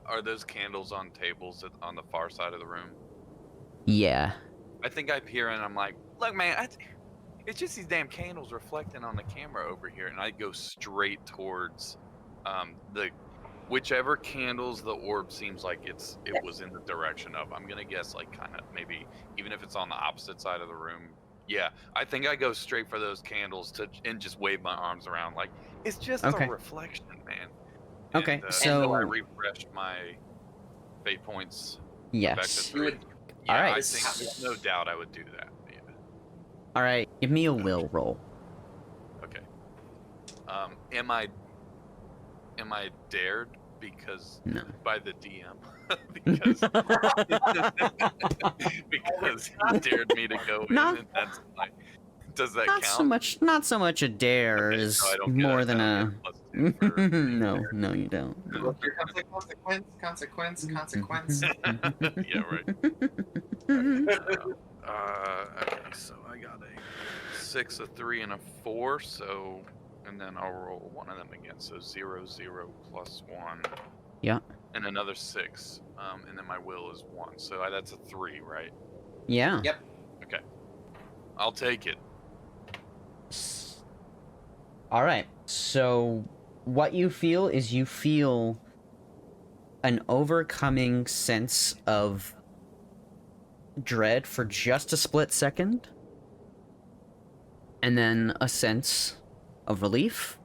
Are those candles on tables on the far side of the room? Yeah. I think I peer in. I'm like, look, man, it's just these damn candles reflecting on the camera over here, and I go straight towards the whichever candles the orb seems like it was in the direction of. I'm gonna guess like kind of maybe even if it's on the opposite side of the room. Yeah, I think I go straight for those candles and just wave my arms around like it's just Okay. a reflection, man. Okay, And, so I refreshed my fate points. yes. Back to 3. Yeah, All right. I think there's no doubt I would do that. Yeah. All right, give me a will roll. Okay. Am I dared because No. by the DM because he dared me to go Not- in, and that's like, does that Not count? not so much a dare Okay, as so I don't get more than a. +2 for being No, dared. no, you don't. No. Here comes the consequence. Yeah, right. Okay, so I got a 6, a 3, and a 4. So, and then I'll roll one of them again. So 0, 0 plus 1. Yeah. And another 6. And then my will is 1. So that's a 3, right? Yeah. Yep. Okay. I'll take it. All right. So what you feel is you feel an overcoming sense of dread for just a split second, and then a sense of relief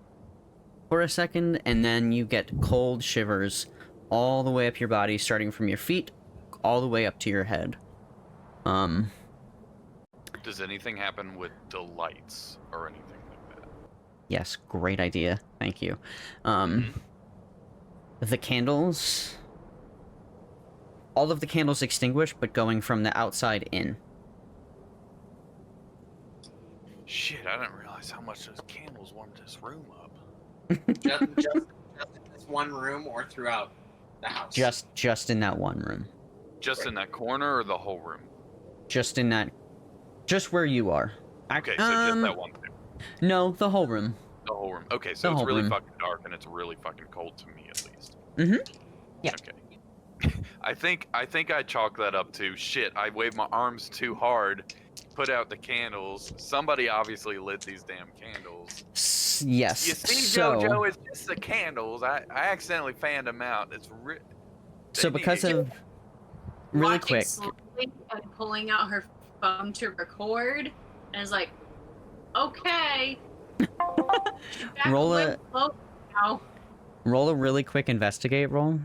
for a second, and then you get cold shivers all the way up your body, starting from your feet all the way up to your head. Does anything happen with the lights or anything like that? Yes, great idea. Thank you. The candles... All of the candles extinguish, but going from the outside in. Shit, I didn't realize how much those candles warmed this room up. just in this one room or throughout the house? Just in that one room. Just in that corner or the whole room? Just in that... Just where you are. Okay, so just that one thing. No, the whole room. The whole room. Okay, The so it's whole really room. fucking dark and it's really fucking cold to me at least. Yeah. Okay. I think I chalk that up to shit. I waved my arms too hard, put out the candles. Somebody obviously lit these damn candles. Yes. You see, so, Jojo, it's just the candles. I accidentally fanned them out. So because of... Really Walking quick. slowly and pulling out her phone to record, and it's like, okay. Back Roll away a- slow now. Roll a really quick investigate roll.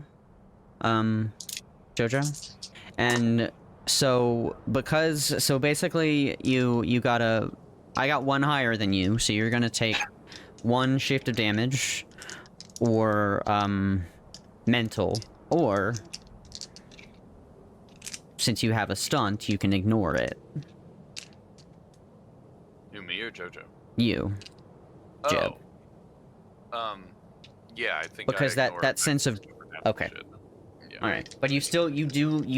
Jojo. And so basically you got I got one higher than you, so you're gonna take 1 shift of damage, or mental, or since you have a stunt, you can ignore it. You, me, or Jojo? You. Jeb. Oh. Yeah, I think Because I that ignored sense of... supernatural Okay. shit. Yeah. Alright, but you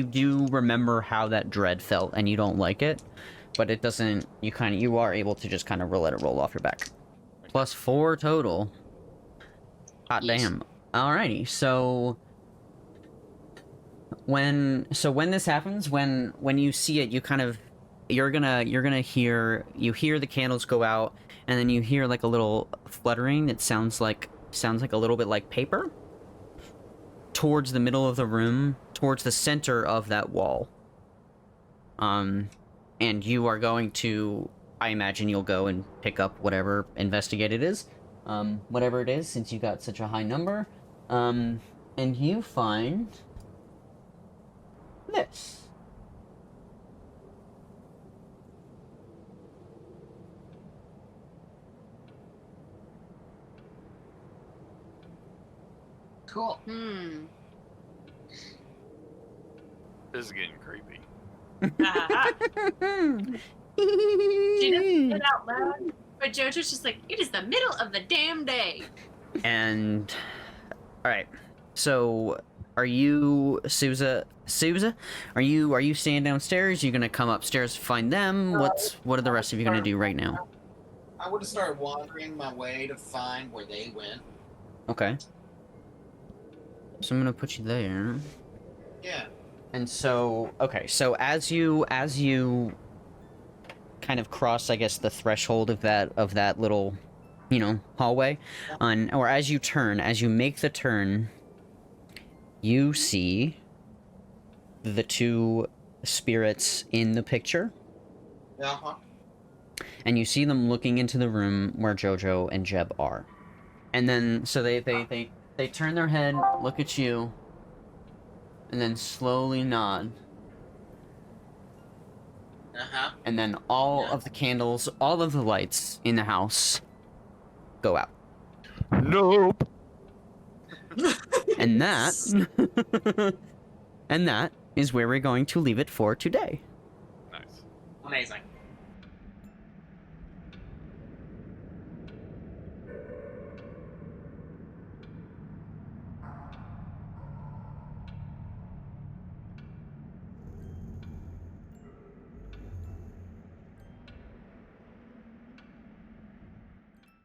do remember how that dread felt, and you don't like it, but it doesn't, you are able to just kind of let it roll off your back. Plus 4 total. Hot damn. Alrighty, so when this happens, when you see it, you kind of, you're gonna hear the candles go out, and then you hear like a little fluttering that sounds like a little bit like paper towards the middle of the room, towards the center of that wall. And you are going to, I imagine you'll go and pick up whatever investigate it is, whatever it is, since you got such a high number, and you find this. Cool. This is getting creepy. She doesn't say it out loud, but JoJo's just like, it is the middle of the damn day. And alright, so are you Suze? Are you staying downstairs? You gonna come upstairs to find them? What are the rest of you gonna do right now? I would have started wandering my way to find where they went. Okay. So I'm gonna put you there. Yeah. And so, okay, so as you kind of cross, I guess, the threshold of that little, hallway, or as you make the turn, you see the two spirits in the picture, Uh-huh. and you see them looking into the room where Jojo and Jeb are. And then, so they turn their head, look at you, and then slowly nod. Uh-huh. And then all of the candles, all of the lights in the house go out. Nope. And that is where we're going to leave it for today. Nice. Amazing.